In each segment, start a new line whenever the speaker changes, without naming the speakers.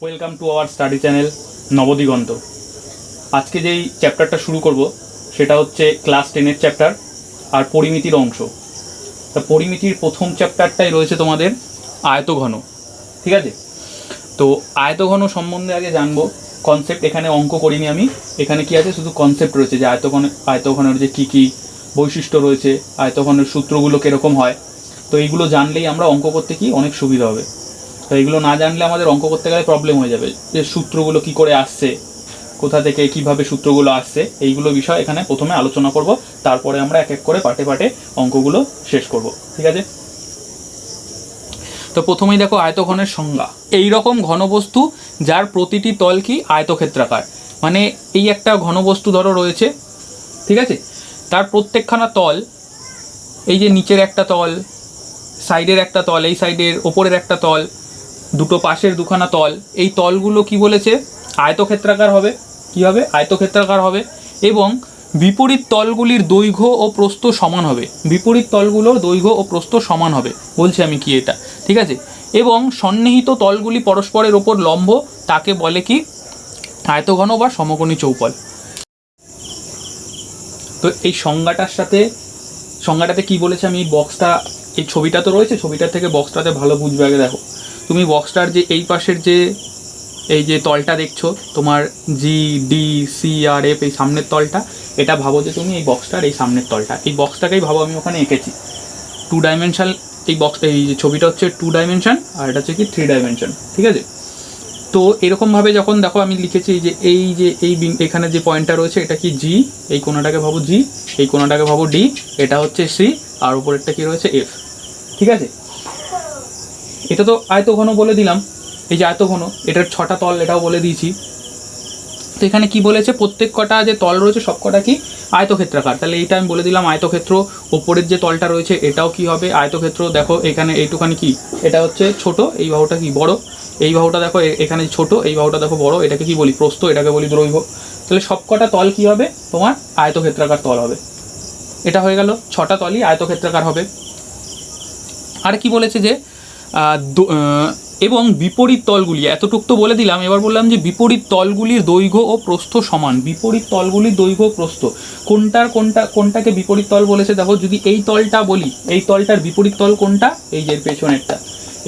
Welcome to our study channel Nabadiganta. আজকে যেই চ্যাপ্টারটা শুরু করব সেটা হচ্ছে ক্লাস 10-এর চ্যাপ্টার আর পরিমিতির অংশ। তা পরিমিতির প্রথম চ্যাপ্টারটাই রয়েছে তোমাদের আয়তঘন। ঠিক আছে, তো আয়তঘন সম্বন্ধে আগে জানবো কনসেপ্ট। এখানে অঙ্ক করিনি আমি, এখানে কি আছে শুধু কনসেপ্ট রয়েছে যে আয়তঘনের যে কী কী বৈশিষ্ট্য রয়েছে, আয়তঘনের সূত্রগুলো কীরকম হয়। তো এইগুলো জানলেই আমরা অঙ্ক করতে কি অনেক সুবিধা হবে। তো এগুলো না জানলে আমাদের অঙ্ক করতে গেলে প্রবলেম হয়ে যাবে, যে সূত্রগুলো কি করে আসছে, কোথা থেকে কিভাবে সূত্রগুলো আসছে, এইগুলো বিষয় এখানে প্রথমে আলোচনা করব, তারপরে আমরা এক এক করে পাটে পাটে অঙ্কগুলো শেষ করব। ঠিক আছে, তো প্রথমেই দেখো আয়তঘনের সংজ্ঞা। এই রকম ঘনবস্তু যার প্রতিটি তল কি আয়তক্ষেত্রাকার, মানে এই একটা ঘনবস্তু ধরো রয়েছে, ঠিক আছে, তার প্রত্যেকখানা তল, এই যে নিচের একটা তল, সাইডের একটা তল, এই সাইডের ওপরের একটা তল, দুটো পাশের দুখানা তল, এই তলগুলো কি বলেছে আয়তক্ষেত্রাকার হবে। কি হবে? আয়তক্ষেত্রাকার হবে। এবং বিপরীত তলগুলির দৈর্ঘ্য ও প্রস্থ সমান হবে। বিপরীত তলগুলোর দৈর্ঘ্য ও প্রস্থ সমান হবে, বলছি আমি কি এটা, ঠিক আছে। এবং সন্নিহিত তলগুলি পরস্পরের ওপর লম্ব, তাকে বলে কি আয়তঘন বা সমকোণী চৌপল। তো এই সংজ্ঞাটাতে কি বলেছে, আমি এই বক্সটা, এই ছবিটা তো রয়েছে, ছবিটার থেকে বক্সটাতে ভালো বুঝবে। আগে দেখো তুমি বক্সটার যে এই পাশের যে এই যে তলটা দেখছো তোমার জি ডি সি আর এফ, এই সামনের তলটা, এটা ভাবো যে তুমি এই বক্সটার এই সামনের তলটা, এই বক্সটাকেই ভাবো আমি ওখানে এঁকেছি। 2 ডাইমেনশন এই বক্সটা, এই যে ছবিটা হচ্ছে 2 ডাইমেনশন আর এটা হচ্ছে কি 3 ডাইমেনশন। ঠিক আছে, তো এরকমভাবে যখন দেখো আমি লিখেছি যে এই এখানে যে পয়েন্টটা রয়েছে এটা কি জি, এই কোণাটাকে ভাবো জি, এই কোণাটাকে ভাবো ডি, এটা হচ্ছে সি, আর উপরেরটা কি রয়েছে এফ। ঠিক আছে, এটা তো আয়তঘন বলে দিলাম। এই যে আয়তঘন, এটার 6টা তল, এটাও বলে দিয়েছি। তো এখানে কি বলেছে, প্রত্যেক কটা যে তল রয়েছে সব কটা কি আয়তক্ষেত্রাকার। তাহলে এইটা আমি বলে দিলাম আয়তক্ষেত্র। ওপরের যে তলটা রয়েছে এটাও কি হবে আয়তক্ষেত্র। দেখো এখানে এইটুখানি কি, এটা হচ্ছে ছোট, এই বাহুটা কি বড়, এই বাহুটা দেখো এখানে ছোট, এই বাহুটা দেখো বড়, এটাকে কি বলি প্রস্থ, এটাকে বলি দৈর্ঘ্য। তাহলে সব কটা তল কি হবে তোমার আয়তক্ষেত্রাকার তল হবে। এটা হয়ে গেল, 6টা তলই আয়তক্ষেত্রাকার হবে। আর কি বলেছে যে এবং বিপরীত তলগুলি, এতটুক তো বলে দিলাম। এবার বললাম যে বিপরীত তলগুলির দৈর্ঘ্য ও প্রস্থ সমান। বিপরীত তলগুলির দৈর্ঘ্য প্রস্থ কোনটাকে বিপরীত তল বলেছে দেখো, যদি এই তলটা বলি, এই তলটার বিপরীত তল কোনটা, এই যে পেছনেরটা,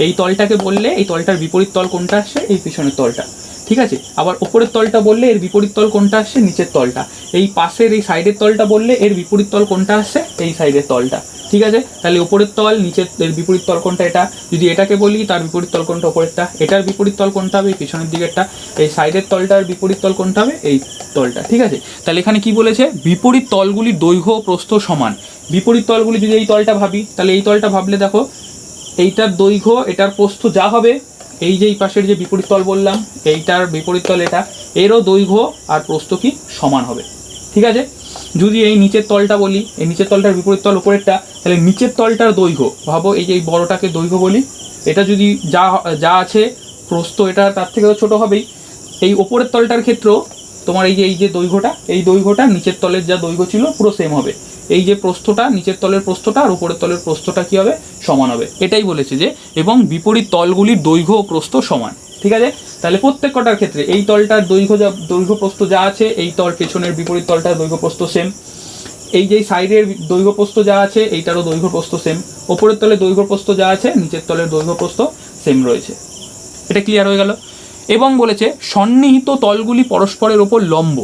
এই তলটাকে বললে এই তলটার বিপরীত তল কোনটা আসছে, এই পেছনের তলটা। ঠিক আছে, আবার ওপরের তলটা বললে এর বিপরীত তল কোনটা আসছে, নিচের তলটা। এই পাশের এই সাইডের তলটা বললে এর বিপরীত তল কোনটা আসছে, এই সাইডের তলটা। ঠিক আছে, তাহলে উপরের তল নিচের বিপরীত তল কোনটা, এটা। যদি এটাকে বলি তার বিপরীত তল কোনটা, উপরেরটা। এটার বিপরীত তল কোনটা হবে, এই পিছনের দিকেরটা। এই সাইডের তলটার বিপরীত তল কোনটা হবে, এই তলটা। ঠিক আছে, তাহলে এখানে কি বলেছে, বিপরীত তলগুলির দৈর্ঘ্য ও প্রস্থ সমান। বিপরীত তলগুলি যদি এই তলটা ভাবি, তাহলে এই তলটা ভাবলে দেখো এইটার দৈর্ঘ্য এটার প্রস্থ যা হবে, এই যে এই পাশের যে বিপরীত তল বললাম, এইটার বিপরীত তল এটা, এরও দৈর্ঘ্য আর প্রস্থ কি সমান হবে। ঠিক আছে, যদি এই নিচের তলটা বলি, এই নিচের তলটার বিপরীত তল উপরেরটা, তাহলে নিচের তলটার দৈর্ঘ্য ভাবো, এই যে এই বড়টাকে দৈর্ঘ্য বলি, এটা যদি যা আছে প্রস্থ এটা তার থেকেও ছোট হবেই। এই ওপরের তলটার ক্ষেত্রেও তোমার এই যে দৈর্ঘ্যটা, এই দৈর্ঘ্যটা নিচের তলের যা দৈর্ঘ্য ছিল পুরো সেম হবে। এই যে প্রস্থটা, নিচের তলের প্রস্থটা আর উপরের তলের প্রস্থটা কি হবে, সমান হবে। এটাই বলেছে যে এবং বিপরীত তলগুলির দৈর্ঘ্য ও প্রস্থ সমান। ঠিক আছে, তাহলে প্রত্যেক কটার ক্ষেত্রে এই তলটার দৈর্ঘ্য প্রস্থ যা আছে, এই তল পেছনের বিপরীত তলটার দৈর্ঘ্য প্রস্থ সেম। এই যে সাইডের দৈর্ঘ্য প্রস্থ যা আছে, এইটারও দৈর্ঘ্য প্রস্থ সেম। ওপরের তলের দৈর্ঘ্য প্রস্থ যা আছে, নিচের তলের দৈর্ঘ্য প্রস্থ সেম রয়েছে। এটা ক্লিয়ার হয়ে গেল। এবং বলেছে সন্নিহিত তলগুলি পরস্পরের ওপর লম্ব।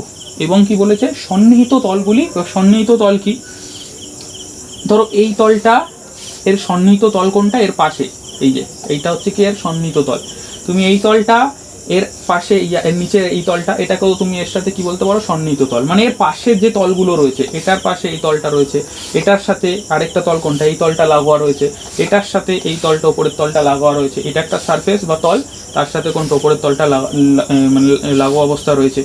এবং কি বলেছে, সন্নিহিত তলগুলি, সন্নিহিত তল কি, ধরো এই তলটা, এর সন্নিহিত তল কোনটা, এর পাশে, এই যে এইটা হচ্ছে কি এর সন্নিহিত তল। তুমি এই তলটা, এর পাশে এর নিচে এই তলটা, এটাকেও তুমি এর সাথে কি বলতে পারো, সন্নিহিত তল। মানে এর পাশের যে তলগুলো রয়েছে, এটার পাশে এই তলটা রয়েছে, এটার সাথে আরেকটা তল কোনটা, এই তলটা লাগোয়া রয়েছে, এটার সাথে এই তলটা ওপরের তলটা লাগোয়া রয়েছে, এটা একটা সারফেস বা তল, তার সাথে কোনটা ওপরের তলটা মানে লাগোয়া অবস্থা রয়েছে।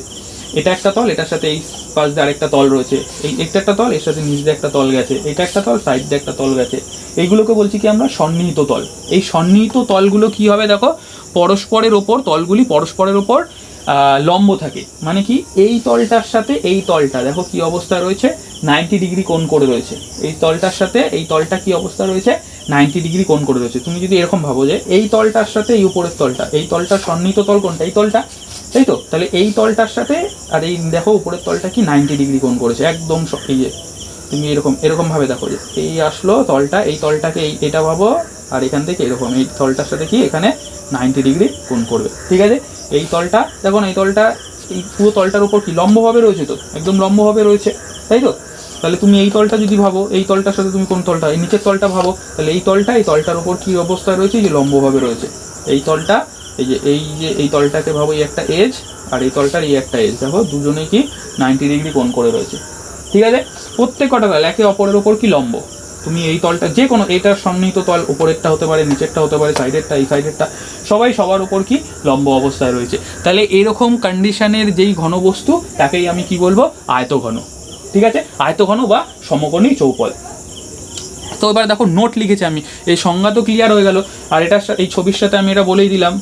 এটা একটা তল, এটার সাথে এই পাশ দিয়ে আরেকটা তল রয়েছে, এটা একটা তল, এর সাথে নিচ দিয়ে একটা তল গেছে, এটা একটা তল, সাইড দিয়ে একটা তল গেছে। এইগুলোকে বলছি কি আমরা সন্নিহিত তল। এই সন্নিহিত তলগুলো কি হবে দেখো, পরস্পরের ওপর, তলগুলি পরস্পরের ওপর লম্ব থাকে। মানে কি, এই তলটার সাথে এই তলটা দেখো কি অবস্থা রয়েছে, 90 ডিগ্রি কোণ করে রয়েছে। এই তলটার সাথে এই তলটা কি অবস্থা রয়েছে, 90 ডিগ্রি কোণ করে রয়েছে। তুমি যদি এরকম ভাবো যে এই তলটার সাথে এই উপরের তলটা, এই তলটার সন্নিহিত তল কোনটা, এই তলটা, তাই তো, তাহলে এই তলটার সাথে আর এই দেখো উপরের তলটা কি 90 ডিগ্রি কোণ করেছে একদম। এই যে তুমি এরকম ভাবে দেখো যে এই আসলো তলটা, এই তলটাকে এটা ভাবো, আর এখান থেকে এরকম এই তলটার সাথে কি এখানে 90 ডিগ্রি কোণ করবে, ঠিক আছে। এই তলটা দেখো না, এই তলটা এই পুরো তলটার উপর কি লম্বভাবে রয়েছে, তো একদম লম্বভাবে রয়েছে, তাই তো। তাহলে তুমি এই তলটা যদি ভাবো, এই তলটার সাথে তুমি কোন তলটা, এই নিচের তলটা ভাবো, তাহলে এই তলটার উপর কি অবস্থায় রয়েছে, যে লম্বভাবে রয়েছে। এই তলটা এই তলটাকে ভাবো এই একটা এজ, আর এই তলটার এই একটা এজ, দেখো দুজনেই কি 90 ডিগ্রি কোণ করে রয়েছে, ঠিক আছে। প্রত্যেক কটা তল একে অপরের ওপর কি লম্ব। তুমি এই তলটা যে কোনো, এটার সন্নিহিত তল উপরেরটা হতে পারে, নিচেরটা হতে পারে, সাইডেরটা, এই সাইডেরটা, সবাই সবার উপর কি লম্ব অবস্থায় রয়েছে। তাহলে এরকম কন্ডিশনের যেই ঘনবস্তু তাকেই আমি কি বলবো, আয়তঘন, ঠিক আছে, আয়তঘন বা সমকোণী চৌপল। তো এবার দেখো নোট লিখেছি আমি, এই সংজ্ঞা তো ক্লিয়ার হয়ে গেল, আর এটার এই ছবির সাথে আমি এটা বলেই দিলাম,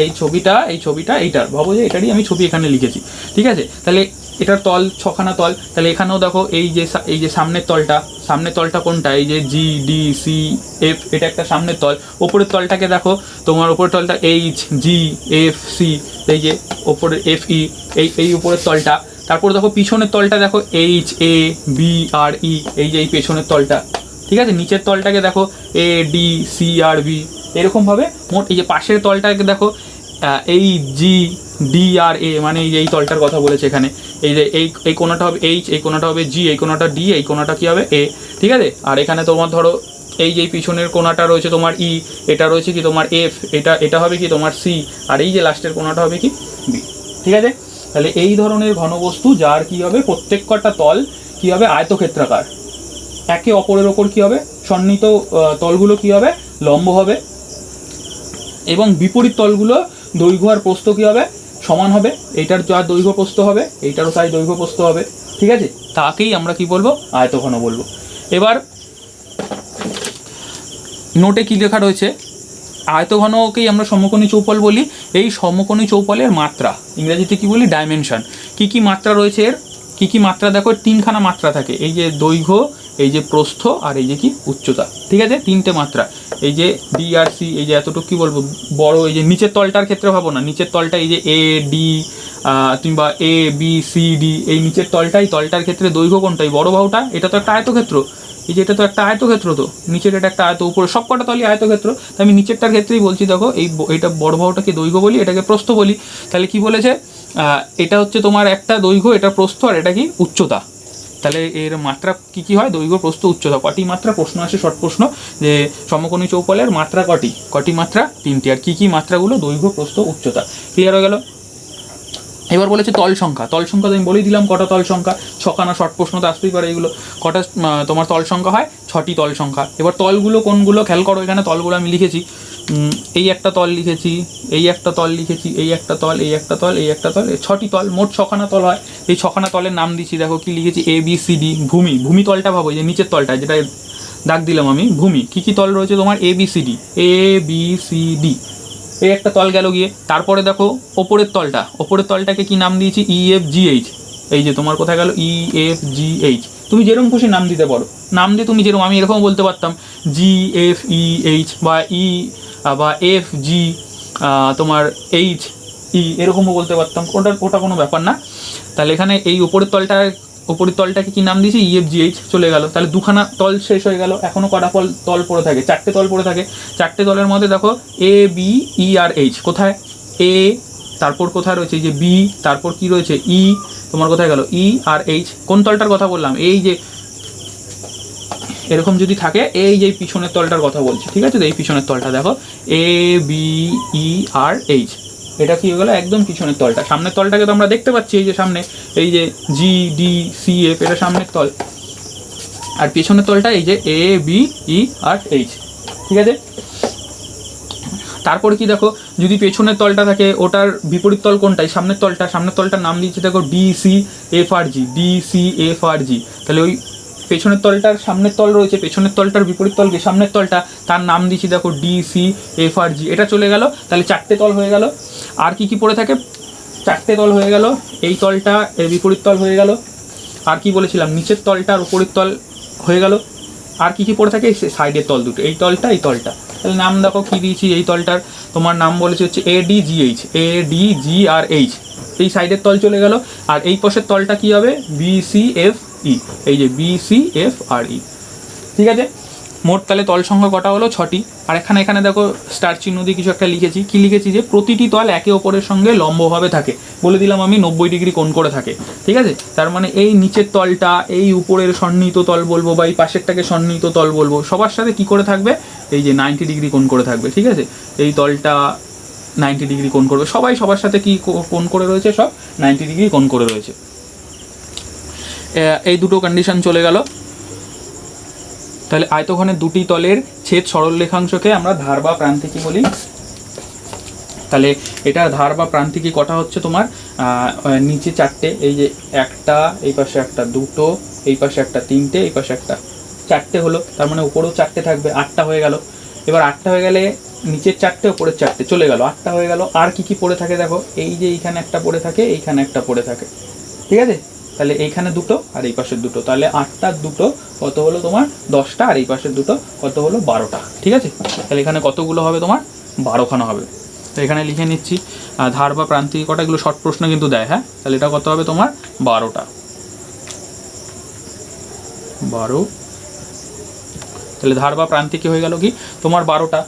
এই ছবিটা এইটার ভাবো যে এটারই আমি ছবি এখানে লিখেছি, ঠিক আছে। তাহলে এটার তল 6খানা তল, তাহলে এখানেও দেখো এই যে সামনের তলটা কোনটা, এই যে জি ডি সি এফ, এটা একটা সামনের তল। ওপরের তলটাকে দেখো, তোমার ওপরের তলটা এইচ জি এফ সি, এই যে ওপরের এফ ই, এই উপরের তলটা। তারপর দেখো পিছনের তলটা দেখো এইচ এ বি আর ই, এই যে এই পেছনের তলটা, ঠিক আছে। নিচের তলটাকে দেখো এ ডি সি আর বি, এরকমভাবে মোট। এই যে পাশের তলটাকে দেখো এই জি ডি আর এ, মানে এই তলটার কথা বলেছে এখানে। এই যে এই কোণাটা হবে এইচ, এই কোণাটা হবে জি, এই কোণাটা ডি, এই কোণাটা কী হবে এ, ঠিক আছে। আর এখানে তোমার ধরো এই যে পিছনের কোণাটা রয়েছে তোমার ই, এটা রয়েছে কি তোমার এফ, এটা হবে কি তোমার সি, আর এই যে লাস্টের কোণাটা হবে কি বি, ঠিক আছে। তাহলে এই ধরনের ঘনবস্তু যার কি হবে, প্রত্যেক কটা তল কি হবে, আয়তক্ষেত্রাকার, একে অপরের ওপর কি হবে, সন্নিহিত তলগুলো কি হবে, লম্ব হবে, এবং বিপরীত তলগুলো দৈর্ঘ্য আর প্রস্থ কি হবে, সমান হবে। এইটার যা দৈর্ঘ্য প্রস্থ হবে, এইটারও তাই দৈর্ঘ্য প্রস্থ হবে, ঠিক আছে। তাকেই আমরা কি বলবো, আয়তঘন বলবো। এবার নোটে কি লেখা রয়েছে, আয়তঘনকেই আমরা সমকোণী চৌপল বলি। এই সমকোণী চৌপলের মাত্রা ইংরেজিতে কি বলি, ডাইমেনশন। কি মাত্রা রয়েছে এর, কি মাত্রা দেখো, 3খানা মাত্রা থাকে, এই যে দৈর্ঘ্য, এই যে প্রস্থ, আর এই যে কি উচ্চতা, ঠিক আছে, 3টে মাত্রা। এই যে ডি আর সি, এই যে এতটুকু কি বলবো বড়, এই যে নিচের তলটার ক্ষেত্রে ভাবো না, নিচের তলটা এই যে এ ডি কিংবা এ বি সি ডি, এই নিচের তলটার ক্ষেত্রে দৈর্ঘ্য কোনটাই বড় বাহুটা, এটা তো একটা আয়তক্ষেত্র, এই যে এটা তো একটা আয়তক্ষেত্র, তো নিচের এটা একটা আয়ত, উপরে সব কটা তলই আয়তক্ষেত্র। তো আমি নিচেরটার ক্ষেত্রেই বলছি, দেখো এইটা বড় বাহুটাকে দৈর্ঘ্য বলি, এটাকে প্রস্থ বলি। তাহলে কি বলেছে, এটা হচ্ছে তোমার একটা দৈর্ঘ্য, এটা প্রস্থ, আর এটা কি উচ্চতা। তাহলে এর মাত্রা কি হয়, দৈর্ঘ্য প্রস্থ উচ্চতা, কটি মাত্রা, প্রশ্ন আসে শর্ট প্রশ্ন, যে সমকোণী চৌপলের মাত্রা কটি মাত্রা, 3টি। আর কি মাত্রাগুলো, দৈর্ঘ্য প্রস্থ উচ্চতা, ক্লিয়ার হয়ে গেল। এবার বলেছে তল সংখ্যা তো আমি বলেই দিলাম কটা তল সংখ্যা, 6খানা, শর্ট প্রশ্নতে আসতেই পারে এইগুলো। কটা তোমার তল সংখ্যা হয়, 6টি তল সংখ্যা। এবার তলগুলো কোনগুলো খেয়াল করো, এখানে তলগুলো আমি লিখেছি, এই একটা তল লিখেছি, এই একটা তল লিখেছি, এই একটা তল, এই একটা তল, এই একটা তল, 6টি তল, মোট 6খানা তল হয়। এই 6খানা তলের নাম দিচ্ছি, দেখো কি লিখেছি, এ বি সি ডি। ভূমি তলটা ভাবো, যে নিচের তলটা যেটা দাগ দিলাম আমি, ভূমি। কি তল রয়েছে তোমার, এ বি সি ডি, এই একটা তল গেল গিয়ে। তারপরে দেখো ওপরের তলটাকে কি নাম দিয়েছি, ই এফ জি এইচ, এই যে তোমার কোথায় গেল, ই এফ জি এইচ। তুমি যেরকম খুশি নাম দিতে পারো, নাম দিয়ে তুমি যেরকম, আমি এরকম বলতে পারতাম জি এফ ই এইচ, বা এফ জি তোমার এইচ ই, এরকমও বলতে পারতাম, ওটা কোনো ব্যাপার না। তাহলে এখানে এই উপরের তলটাকে কি নাম দিয়েছি, ইএফজিএইচ, চলে গেল। তাহলে 2খানা তল শেষ হয়ে গেল। এখনও কটা তল পড়ে থাকে, 4টে তল পড়ে থাকে। 4টে তলের মধ্যে দেখো A B E R H, কোথায় এ, তারপর কোথায় রয়েছে এই যে বি, তারপর কি রয়েছে ই, তোমার কোথায় গেল ই আর এইচ। কোন তলটার কথা বললাম, এই যে এরকম যদি থাকে, এই যে পিছনের তলটার কথা বলছি, ঠিক আছে। তো এই পিছনের তলটা দেখো A B E R H, এটা কি হয়ে গেলো, একদম পিছনের তলটা। সামনের তলটাকে তো আমরা দেখতে পাচ্ছি, এই যে সামনে এই যে জি ডি সি এফ, এটা সামনের তল। আর পিছনের তলটা এই যে A B E R H, ঠিক আছে। তারপরে কি দেখো, যদি পেছনের তলটা থাকে, ওটার বিপরীত তল কোনটাই, সামনের তলটার নাম দিয়েছে দেখো ডি সি এফ আর জি। তাহলে ওই পেছনের তলটার সামনের তল রয়েছে, পেছনের তলটার বিপরীত তলকে সামনের তলটা, তার নাম দিচ্ছি দেখো ডি সি এফ আর জি। এটা চলে গেল, তাহলে 4টে তল হয়ে গেল। আর কি পড়ে থাকে, 4টে তল হয়ে গেল, এই তলটা এর বিপরীত তল হয়ে গেল। আর কি বলেছিলাম, নিচের তলটার উপরের তল হয়ে গেল, আর কি কি পড়ে থাকে, সাইডের তল দুটো, এই তলটা এই তলটা। তাহলে নাম দেখো কী দিয়েছি, এই তলটার তোমার নাম বলেছে হচ্ছে ADGH, ADGRH, এই সাইডের তল চলে গেল। আর এই পাশের তলটা কি হবে, BCFE, এই যে BCFRE। ঠিক আছে, মোট তাহলে তল সংখ্যা কটা হলো, 6টি। আর এখানে দেখো স্টার চিহ্ন দিয়ে কিছু একটা লিখেছি, কি লিখেছি, যে প্রতিটি তল একে অপরের সঙ্গে লম্বভাবে থাকে, বলে দিলাম আমি 90 ডিগ্রি কোণ করে থাকে। ঠিক আছে, তার মানে এই নিচের তলটা এই উপরের সন্নিহিত তল বলবো, বা এই পাশেরটাকে সন্নিহিত তল বলবো, সবার সাথে কি করে থাকবে, এই যে 90 ডিগ্রি কোণ করে থাকবে। ঠিক আছে, এই তলটা 90 ডিগ্রি কোণ করবে, সবাই সবার সাথে কি কোণ করে রয়েছে, সব 90 ডিগ্রি কোণ করে রয়েছে। এই দুটো কন্ডিশন চলে গেল। তাহলে আয়তঘনের দুটি তলের ছেদ সরলরেখাংশকে আমরা ধার বা প্রান্তিকী বলি। তাহলে এটার ধার বা প্রান্তিকী কটা হচ্ছে তোমার, নিচে 4টে, এই যে একটা, এই পাশে একটা, দুটো, এই পাশে একটা, 3টে, এই পাশে একটা, 4টে হলো। তার মানে উপরেও 4টে থাকবে, 8টা হয়ে গেল। এবার 8টা হয়ে গেলে নিচের 4টে উপরের 4টে চলে গেল, 8টা হয়ে গেল। আর কি কি পড়ে থাকে দেখো, এই যে এইখানে একটা পড়ে থাকে, এইখানে একটা পড়ে থাকে। ঠিক আছে, তাহলে এইখানে দুটো আর এই পাশের দুটো, তাহলে 8টার দুটো কত হলো তোমার 10টা, আর এই পাশের দুটো কত হলো 12টা। ঠিক আছে, তাহলে এখানে কতগুলো হবে তোমার 12খানা হবে। তো এখানে লিখে নিচ্ছি ধার বা প্রান্তিক কটা, এগুলো শর্ট প্রশ্ন কিন্তু দেয়। হ্যাঁ, তাহলে এটা কত হবে তোমার 12টা, 12। তাহলে ধার বা প্রান্তিকী হয়ে গেল কি তোমার 12টা।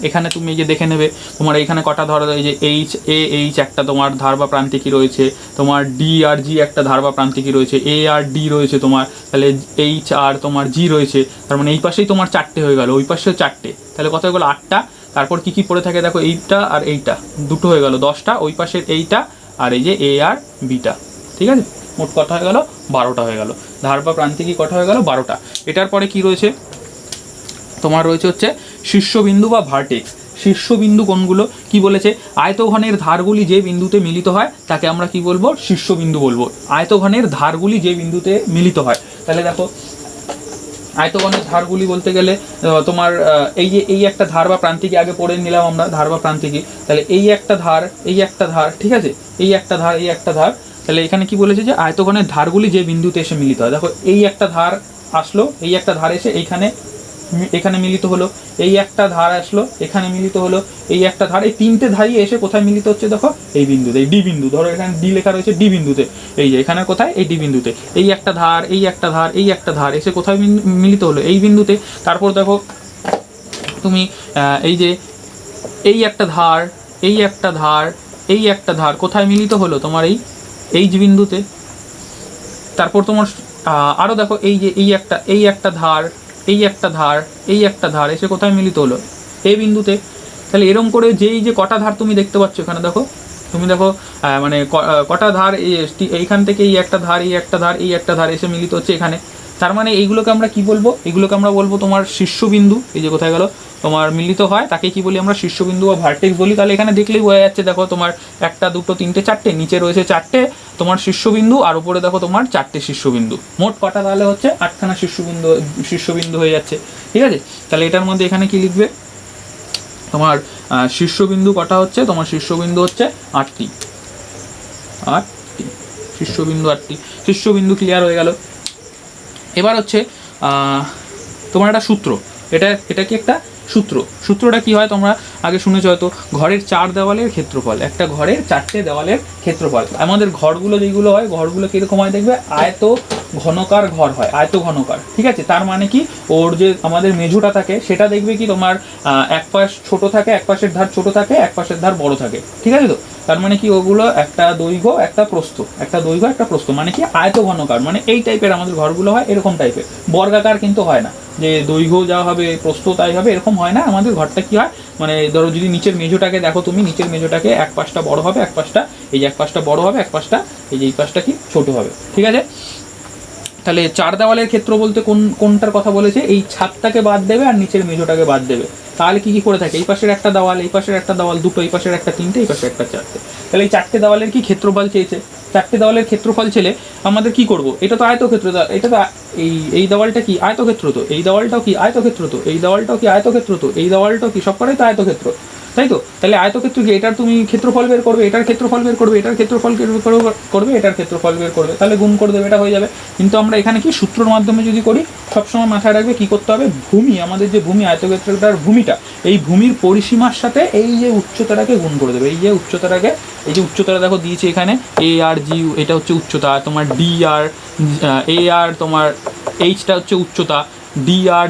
এখানে তুমি এই যে দেখে নেবে তোমার এইখানে কটা ধরো, এই যে HAH একটা তোমার ধার বা প্রান্তিকী রয়েছে, তোমার D আর G একটা ধার বা প্রান্তিকী রয়েছে, A আর D রয়েছে তোমার, তাহলে H আর তোমার G রয়েছে। তার মানে এই পাশেই তোমার 4টে হয়ে গেল, ওই পাশেও 4টে, তাহলে কত হয়ে গেলো 8টা। তারপর কি কি পড়ে থাকে দেখো, এইটা আর এইটা দুটো হয়ে গেল 10টা, ওই পাশের এইটা আর এই যে A আর Bটা। ঠিক আছে, মোট কটা হয়ে গেল 12টা হয়ে গেল। ধার বা প্রান্তিকী কটা হয়ে গেল 12টা। এটার পরে কি রয়েছে তোমার, রয়েছে হচ্ছে শীর্ষবিন্দু বা ভার্টেক্স। শীর্ষবিন্দু কোনগুলো কি বলেছে, আয়তঘনের ধারগুলি যে বিন্দুতে মিলিত হয় তাকে আমরা কি বলবো, শীর্ষবিন্দু বলবো। আয়তঘনের ধারগুলি যে বিন্দুতে মিলিত হয়, তাহলে দেখো আয়তঘনের ধারগুলি বলতে গেলে তোমার এই যে এই একটা ধার বা প্রান্তিকী আগে পড়ে নিলাম আমরা, ধার বা প্রান্তিকী। তাহলে এই একটা ধার, এই একটা ধার, ঠিক আছে, এই একটা ধার, এই একটা ধার। তাহলে এখানে কি বলেছে, যে আয়তঘনের ধারগুলি যে বিন্দুতে এসে মিলিত হয়। দেখো এই একটা ধার আসলো, এই একটা ধার এসে এখানে মিলিত হলো, এই একটা ধার আসলো, এখানে মিলিত হলো, এই একটা ধার, এই 3টে ধারই এসে কোথায় মিলিত হচ্ছে দেখো, এই বিন্দুতে, এই ডি বিন্দু। ধরো এখানে ডি লেখা রয়েছে, ডি বিন্দুতে, এই যে এখানে কোথায়, এই ডি বিন্দুতে। এই একটা ধার, এই একটা ধার, এই একটা ধার এসে কোথায় মিলিত হলো, এই বিন্দুতে। তারপর দেখো তুমি এই যে এই একটা ধার, এই একটা ধার, এই একটা ধার কোথায় মিলিত হলো, তোমার এই বিন্দুতে। তারপর তোমার আরও দেখো, এই যে এই একটা ধার, এই একটা ধার, এই একটা ধার এসে কোথায় মিলিত হলো, এই বিন্দুতে। তাহলে এরকম করে যেই যে কটা ধার তুমি দেখতে পাচ্ছ এখানে দেখো, তুমি দেখো মানে কটা ধার, এইখান থেকে এই একটা ধার, এই একটা ধার, এই একটা ধার এসে মিলিত হচ্ছে এখানে। তার মানে এইগুলোকে আমরা কি বলবো, এগুলোকে আমরা বলবো তোমার শীর্ষবিন্দু। এই যে কোথায় গেল তোমার মিলিত হয় তাকে কি বলি আমরা, শীর্ষবিন্দু বা ভার্টেক্স বলি। তাহলে এখানে দেখলেই বোঝা যাচ্ছে, দেখো তোমার একটা, দুটো, 3টে, 4টে, নিচে রয়েছে 4টে তোমার শীর্ষবিন্দু, আর উপরে দেখো তোমার 4টে শীর্ষবিন্দু। মোট কটা তাহলে হচ্ছে 8খানা শীর্ষবিন্দু হয়ে যাচ্ছে। ঠিক আছে, তাহলে এটার মধ্যে এখানে কি লিখবে, তোমার শীর্ষবিন্দু কটা হচ্ছে, তোমার শীর্ষবিন্দু হচ্ছে 8টি, শীর্ষবিন্দু 8টি। শীর্ষবিন্দু ক্লিয়ার হয়ে গেল। এবার হচ্ছে তোমার একটা সূত্র, এটা কি একটা সূত্রটা কি হয় তোমরা আগে শুনেছ হয়তো, ঘরের 4 দেওয়ালের ক্ষেত্রফল, একটা ঘরের 4টে দেওয়ালের ক্ষেত্রফল। আমাদের ঘরগুলো যেগুলো হয়, ঘরগুলো কীরকম হয় দেখবে, আয়ত ঘনকার ঘর হয়, আয়ত ঘনকার। ঠিক আছে, তার মানে কি, ওর যে আমাদের মেঝোটা থাকে সেটা দেখবে কি তোমার এক পাশ ছোট থাকে, এক পাশের ধার ছোট থাকে, এক পাশের ধার বড় থাকে। ঠিক আছে, তো তার মানে কি ওগুলো একটা দৈর্ঘ্য একটা প্রস্থ, একটা দৈর্ঘ্য একটা প্রস্থ, মানে কি আয়ত ঘনকার, মানে এই টাইপের আমাদের ঘরগুলো হয়, এরকম টাইপের। বর্গাকার কিন্তু হয় না, যে দৈর্ঘ্য যা হবে প্রস্থ তাই হবে, এরকম হয় না। আমাদের ঘরটা কি হয়, মানে ধরো যদি নিচের মেঝোটাকে দেখো তুমি, নিচের মেঝোটাকে এক পাশটা বড় হবে, এক পাশটা এই যে এক পাশটা বড় হবে, এক পাশটা এই যে এই পাশটা কি ছোট হবে। ঠিক আছে, তাহলে 4 দেওয়ালের ক্ষেত্র বলতে কোনটার কথা বলেছে, এই ছাদটাকে বাদ দেবে আর নিচের মেঝোটাকে বাদ দেবে। তাহলে কি কি করে থাকে, এই পাশের একটা দেওয়াল, এই পাশের একটা দেওয়াল, দুটো, এই পাশের একটা 3টে, এই পাশে একটা 4টে। তাহলে এই 4টে দেওয়ালের কি ক্ষেত্রফল চেয়েছে, চারটে দেওয়ালের ক্ষেত্রফল ছেলে আমাদের কি করব, এটা তো আয়তক্ষেত্র, এটা তো এই দেওয়ালটা কি আয়তক্ষেত্র, তো এই দেওয়ালটাও কি আয়তক্ষেত্র, তো এই দেওয়ালটাও কি আয়তক্ষেত্র, তো এই দেওয়ালটাও কি সবকটাই তো আয়তক্ষেত্র, তাই তো? তাহলে আয়তক্ষেত্র কি, এটার তুমি ক্ষেত্রফল বের করবে, এটার ক্ষেত্রফল বের করবে, এটার ক্ষেত্রফল করবে, এটার ক্ষেত্রফল বের করবে, তাহলে গুণ করে দেবে, এটা হয়ে যাবে। কিন্তু আমরা এখানে কি সূত্রর মাধ্যমে যদি করি, সবসময় মাথায় রাখবে কি করতে হবে, ভূমি, আমাদের যে ভূমি আয়তক্ষেত্রটার ভূমিটা, এই ভূমির পরিসীমার সাথে এই যে উচ্চতাটাকে গুণ করে দেবে। এই যে উচ্চতাটাকে, এই যে উচ্চতাটা দেখো দিয়েছে এখানে এ আর জি, এটা হচ্ছে উচ্চতা, তোমার ডি আর এ আর তোমার এইচটা হচ্ছে উচ্চতা, ডি আর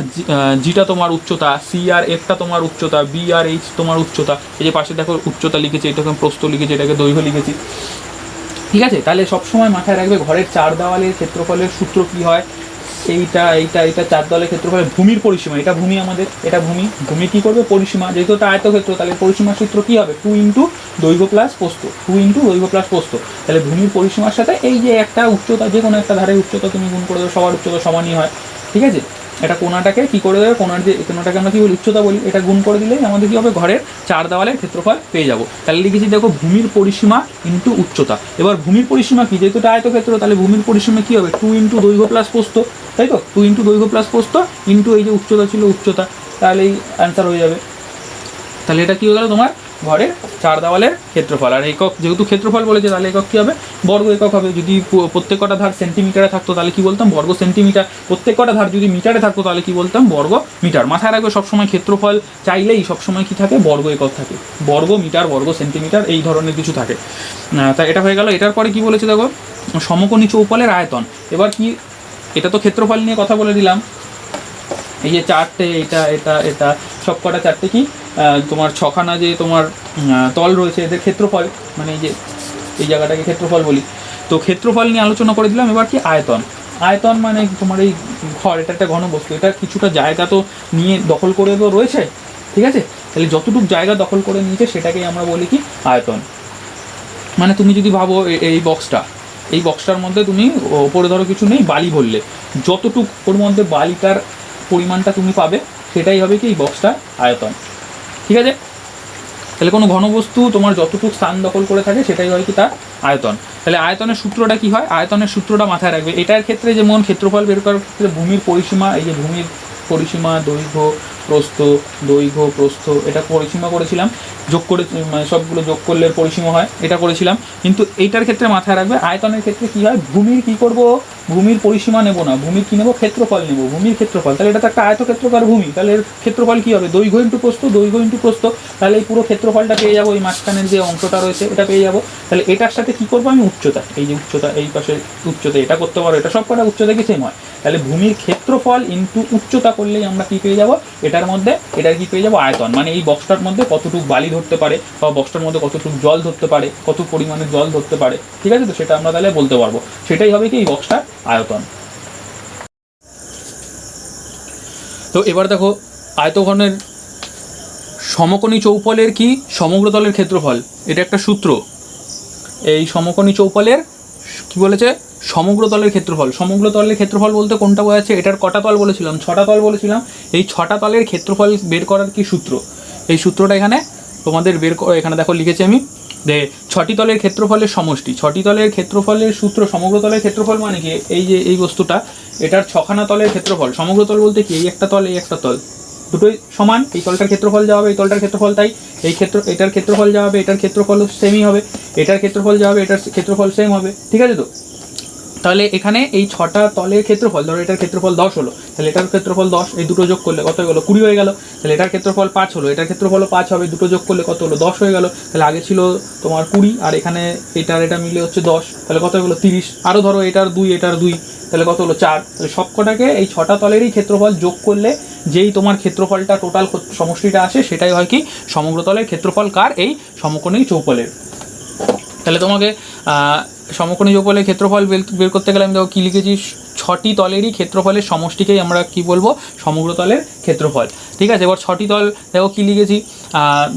জিটা তোমার উচ্চতা, সি আর এফটা তোমার উচ্চতা, বি আর এইচ তোমার উচ্চতা। এই যে পাশে দেখো উচ্চতা লিখেছি, এটাকে প্রস্থ লিখেছি, এটাকে দৈর্ঘ্য লিখেছি, ঠিক আছে? তাহলে সবসময় মাথায় রাখবে ঘরের চার দেওয়ালের ক্ষেত্রফলের সূত্র কি হয়, এইটা চার দেওয়ালের ক্ষেত্রফলের ভূমির পরিসীমা, এটা ভূমি আমাদের, এটা ভূমি কি করবে, পরিসীমা, যেহেতু এটা আয়তক্ষেত্র তাহলে পরিসীমার সূত্র কি হবে, 2 ইন্টু দৈর্ঘ্য প্লাস প্রস্থ, 2 ইন্টু দৈর্ঘ্য প্লাস প্রস্থ। তাহলে ভূমির পরিসীমার সাথে এই যে একটা উচ্চতা, যে কোনো একটা ধারের উচ্চতা তুমি গুণ করে দেবে, সবার উচ্চতা সমানই হয়, ঠিক আছে? এটা কোণাটাকে কি করে দেবে, কোণাটাকে আমরা কি বলি, উচ্চতা বলি, এটা গুণ করে দিলেই আমাদের কি হবে, ঘরের চার দেওয়ালের ক্ষেত্রফল পেয়ে যাবো। তাহলে লিখেছি দেখো ভূমির পরিসীমা ইন্টু উচ্চতা। এবার ভূমির পরিসীমা কি, যেহেতু এটা আয়তক্ষেত্র তাহলে ভূমির পরিসীমা কি হবে, 2 ইন্টু দৈর্ঘ্য প্লাস প্রস্থ, তাই তো? 2 ইন্টু দৈর্ঘ্য প্লাস প্রস্থ ইন্টু এই যে উচ্চতা ছিল উচ্চতা, তাহলে এই অ্যান্সার হয়ে যাবে। তাহলে এটা কি হয়ে গেল তোমার ঘরের চার দেওয়ালের ক্ষেত্রফল। আর একক, যেহেতু ক্ষেত্রফল বলেছে তাহলে একক কী হবে, বর্গ একক হবে। যদি প্রত্যেক কটা ধার সেন্টিমিটারে থাকতো তাহলে কি বলতাম, বর্গ সেন্টিমিটার। প্রত্যেক কটা ধার যদি মিটারে থাকতো তাহলে কি বলতাম, বর্গ মিটার। মাথায় রাখবে সবসময় ক্ষেত্রফল চাইলেই সবসময় কি থাকে, বর্গ একক থাকে, বর্গ মিটার, বর্গ সেন্টিমিটার, এই ধরনের কিছু থাকে। তা এটা হয়ে গেল। এটার পরে কি বলেছে দেখো, সমকোণী চৌপলের আয়তন। এবার কি, এটা তো ক্ষেত্রফল নিয়ে কথা বলে দিলাম, এই যে চারটে, এটা সব কটা চারটে কি তোমার ছখানা যে তোমার তল রয়েছে এদের ক্ষেত্রফল, মানে এই জায়গাটাকে ক্ষেত্রফল বলি। তো ক্ষেত্রফল নিয়ে আলোচনা করে দিলাম। এবার কি আয়তন, আয়তন মানে তোমার এই ঘর, এটা একটা ঘনবস্তু, এটা কিছুটা জায়গা তো নিয়ে দখল করে তো রয়েছে, ঠিক আছে? তাহলে যতটুকু জায়গা দখল করে নিয়েছে সেটাকেই আমরা বলি কি আয়তন। মানে তুমি যদি ভাবো এই বক্সটার মধ্যে তুমি ওপরে ধরো কিছু নেই, বালি ভরলে, যতটুকু ওর মধ্যে বালিটার পরিমাণটা তুমি পাবে সেটাই হবে কি এই বক্সটার আয়তন, ঠিক আছে? তাহলে কোনো ঘনবস্তু তোমার যতটুকু স্থান দখল করে থাকে সেটাই হয় কি তার আয়তন। তাহলে আয়তনের সূত্রটা কি হয়, আয়তনের সূত্রটা মাথায় রাখবে। এটার ক্ষেত্রে যেমন ক্ষেত্রফল বের করার ক্ষেত্রে ভূমির পরিসীমা, এই যে ভূমির পরিসীমা, দৈর্ঘ্য প্রস্থ, এটা পরিসীমা করেছিলাম, যোগ করে মানে সবগুলো যোগ করলে পরিসীমা হয়, এটা করেছিলাম। কিন্তু এইটার ক্ষেত্রে মাথায় রাখবে আয়তনের ক্ষেত্রে কি হয়, ভূমির কি করব, ভূমির পরিসীমা নেব না, ভূমির কি নেব, ক্ষেত্রফল নেব, ভূমির ক্ষেত্রফল। তাহলে এটা তো একটা আয়তক্ষেত্রকার ভূমি, তাহলে এর ক্ষেত্রফল কি হবে, দৈর্ঘ্য ইন্টু প্রস্থ। তাহলে এই পুরো ক্ষেত্রফলটা পেয়ে যাবো, এই মাঝখানের যে অংশটা রয়েছে এটা পেয়ে যাবো। তাহলে এটার সাথে কি করবো আমি, উচ্চতা, এই যে উচ্চতা, এই পাশে উচ্চতা, এটা করতে পারো, এটা সব কটা উচ্চতা কি সেম হয়। তাহলে ভূমির ক্ষেত্রফল ইন্টু উচ্চতা করলেই আমরা কি পেয়ে যাবো, এটার কি পেয়ে যাবো, আয়তন। মানে এই বক্সটার মধ্যে কতটুকু বালি ধরতে পারে, বা বক্সটার মধ্যে কতটুকু জল ধরতে পারে, কত পরিমাণে জল ধরতে পারে, ঠিক আছে? তো সেটা আমরা তাহলে বলতে পারবো, সেটাই হবে কি এই বক্সটার আয়তন। তো এবার দেখো আয়তঘনের সমকোণী চৌপলের কি সমগ্র তলের ক্ষেত্রফল, এটা একটা সূত্র। এই সমকোণী চৌপলের কি বলেছে, সমগ্র তলের ক্ষেত্রফল। সমগ্র তলের ক্ষেত্রফল বলতে কোনটা বোঝাচ্ছে, এটার কটা তল বলেছিলাম, 6টা তল বলেছিলাম। এই 6টা তলের ক্ষেত্রফল বের করার কি সূত্র, এই সূত্রটা এখানে তোমাদের এখানে দেখো লিখেছি আমি, যে 6টি তলের ক্ষেত্রফলের সমষ্টি। 6টি তলের ক্ষেত্রফলের সূত্র, সমগ্র তলের ক্ষেত্রফল মানে কি, এই যে এই বস্তুটা, এটার 6খানা তলের ক্ষেত্রফল। সমগ্র তল বলতে কি, এই একটা তল, এই একটা তল, দুটোই সমান, এই তলটার ক্ষেত্রফল যা হবে এই তলটার ক্ষেত্রফল তাই, এটার ক্ষেত্রফল যা হবে এটার ক্ষেত্রফল সেমই হবে, এটার ক্ষেত্রফল যা হবে এটার ক্ষেত্রফল সেম হবে, ঠিক আছে? তো তাহলে এখানে এই 6টা তলের ক্ষেত্রফল, ধরো এটার ক্ষেত্রফল 10 হলো, তাহলে এটার ক্ষেত্রফল 10, এই দুটো যোগ করলে কত হয়ে গেলো, 20 হয়ে গেল। তাহলে এটার ক্ষেত্রফল 5 হলো, এটার ক্ষেত্রফল 5 হবে, দুটো যোগ করলে কত হলো, 10 হয়ে গেল। তাহলে আগে ছিল তোমার 20, আর এখানে এটা মিলে হচ্ছে 10, তাহলে কত হয়ে গেলো 30। আরও ধরো এটার 2, তাহলে কত হলো 4। তাহলে সব কটাকে এই 6টা তলেরই ক্ষেত্রফল যোগ করলে যেই তোমার ক্ষেত্রফলটা টোটাল সমষ্টিটা আসে সেটাই হয় কি সমগ্র তলের ক্ষেত্রফল, কার, এই সমকোণী চৌপলের। তাহলে তোমাকে সমকোণী চৌপলের ক্ষেত্রফল বের করতে গেলে আমি দেখো কী লিখেছি, 6টি তলেরই ক্ষেত্রফলের সমষ্টিকেই আমরা কি বলবো, সমগ্র তলের ক্ষেত্রফল, ঠিক আছে? এবার 6টি তল দেখো কী লিখেছি,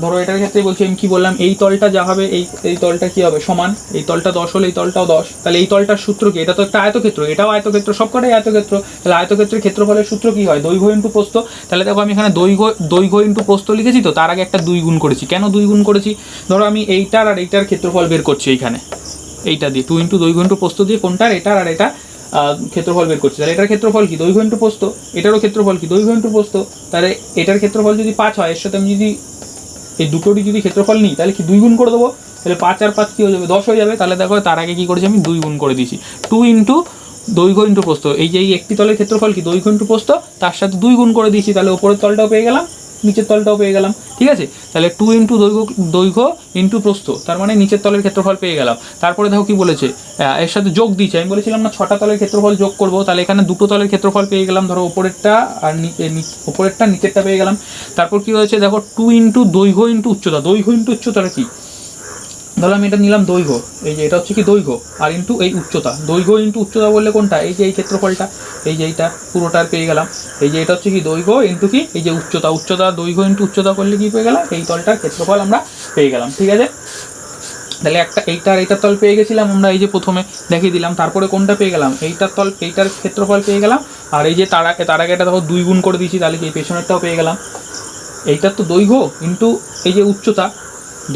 ধরো এটার ক্ষেত্রে বলছি আমি কী বললাম, এই তলটা যা হবে এই তলটা কী হবে, সমান, এই তলটা 10 হলে এই তলটাও 10। তাহলে এই তলটার সূত্র কি, এটা তো একটা আয়তক্ষেত্র, এটাও আয়তক্ষেত্র, সবকটাই আয়তক্ষেত্র। তাহলে আয়তক্ষেত্রের ক্ষেত্রফলের সূত্র কী হয়, দৈর্ঘ্য ইন্টু প্রস্থ। তাহলে দেখো আমি এখানে দৈর্ঘ্য ইন্টু প্রস্থ লিখেছি, তো তার আগে একটা 2 গুণ করেছি। কেন 2 গুণ করেছি, ধরো আমি এইটার আর এইটার ক্ষেত্রফল বের করছি এইখানে, এইটা দিয়ে 2 ইন্টু দৈর্ঘ্য ইন্টু প্রস্থ দিয়ে কোনটার, এটার আর এটা ক্ষেত্রফল বের করছি। তাহলে এটার ক্ষেত্রফল কি, দৈর্ঘ্য ইন্টু প্রস্থ, এটারও ক্ষেত্রফল কি, দৈর্ঘ্য ইন্টু প্রস্থ। তাহলে এটার ক্ষেত্রফল যদি 5 হয়, এর সাথে আমি যদি এই দুটোরই যদি ক্ষেত্রফল নিই তাহলে কি 2 গুণ করে দেবো, তাহলে 5 আর 5 কী হয়ে যাবে, 10 হয়ে যাবে। তাহলে দেখো তার আগে কী করেছি আমি 2 গুণ করে দিয়েছি, 2 ইন্টু দৈর্ঘ্য ইন্টু প্রস্থ, এই যে এই একটি তলের ক্ষেত্রফল কি দৈর্ঘ্য ইন্টু প্রস্থ, তার সাথে 2 গুণ করে দিয়েছি, তাহলে ওপরের তলটাও পেয়ে গেলাম, নিচের তলটাও পেয়ে গেলাম। ঠিক আছে, তাহলে 2 ইন্টু দৈর্ঘ্য ইন্টু প্রস্থ, তার মানে নিচের তলের ক্ষেত্রফল পেয়ে গেলাম। তারপরে দেখো কি বলেছে, এর সাথে যোগ দিয়েছে, আমি বলেছিলাম না 6টা তলের ক্ষেত্রফল যোগ করবো, তাহলে এখানে 2টো তলের ক্ষেত্রফল পেয়ে গেলাম, ধরো ওপরেরটা আর ওপরেরটা নিচেরটা পেয়ে গেলাম। তারপর কি হয়েছে দেখো 2 ইন্টু দৈর্ঘ্য ইন্টু উচ্চতা, দৈর্ঘ্য ইন্টু উচ্চতাটা কি, ধরো আমি এটা নিলাম দৈর্ঘ্য, এই যে এটা হচ্ছে কি দৈর্ঘ্য, আর ইন্টু এই উচ্চতা, দৈর্ঘ্য ইন্টু উচ্চতা বললে কোনটা, এই যে এই ক্ষেত্রফলটা, এই যে এইটা পুরোটার পেয়ে গেলাম। এই যে এটা হচ্ছে কি দৈর্ঘ্য ইন্টু কি এই যে উচ্চতা, উচ্চতা দৈর্ঘ্য ইন্টু উচ্চতা করলে কি পেয়ে গেলাম, এই তলটার ক্ষেত্রফল আমরা পেয়ে গেলাম। ঠিক আছে, তাহলে একটা এইটার তল পেয়ে গেছিলাম আমরা, এই যে প্রথমে দেখিয়ে দিলাম। তারপরে কোনটা পেয়ে গেলাম, এইটার তল, এইটার ক্ষেত্রফল পেয়ে গেলাম। আর এই যে তার আগে এটা দেখো 2 গুণ করে দিয়েছি, তাহলে কি এই পেছনেরটাও পেয়ে গেলাম। এইটার তো দৈর্ঘ্য ইন্টু এই যে উচ্চতা,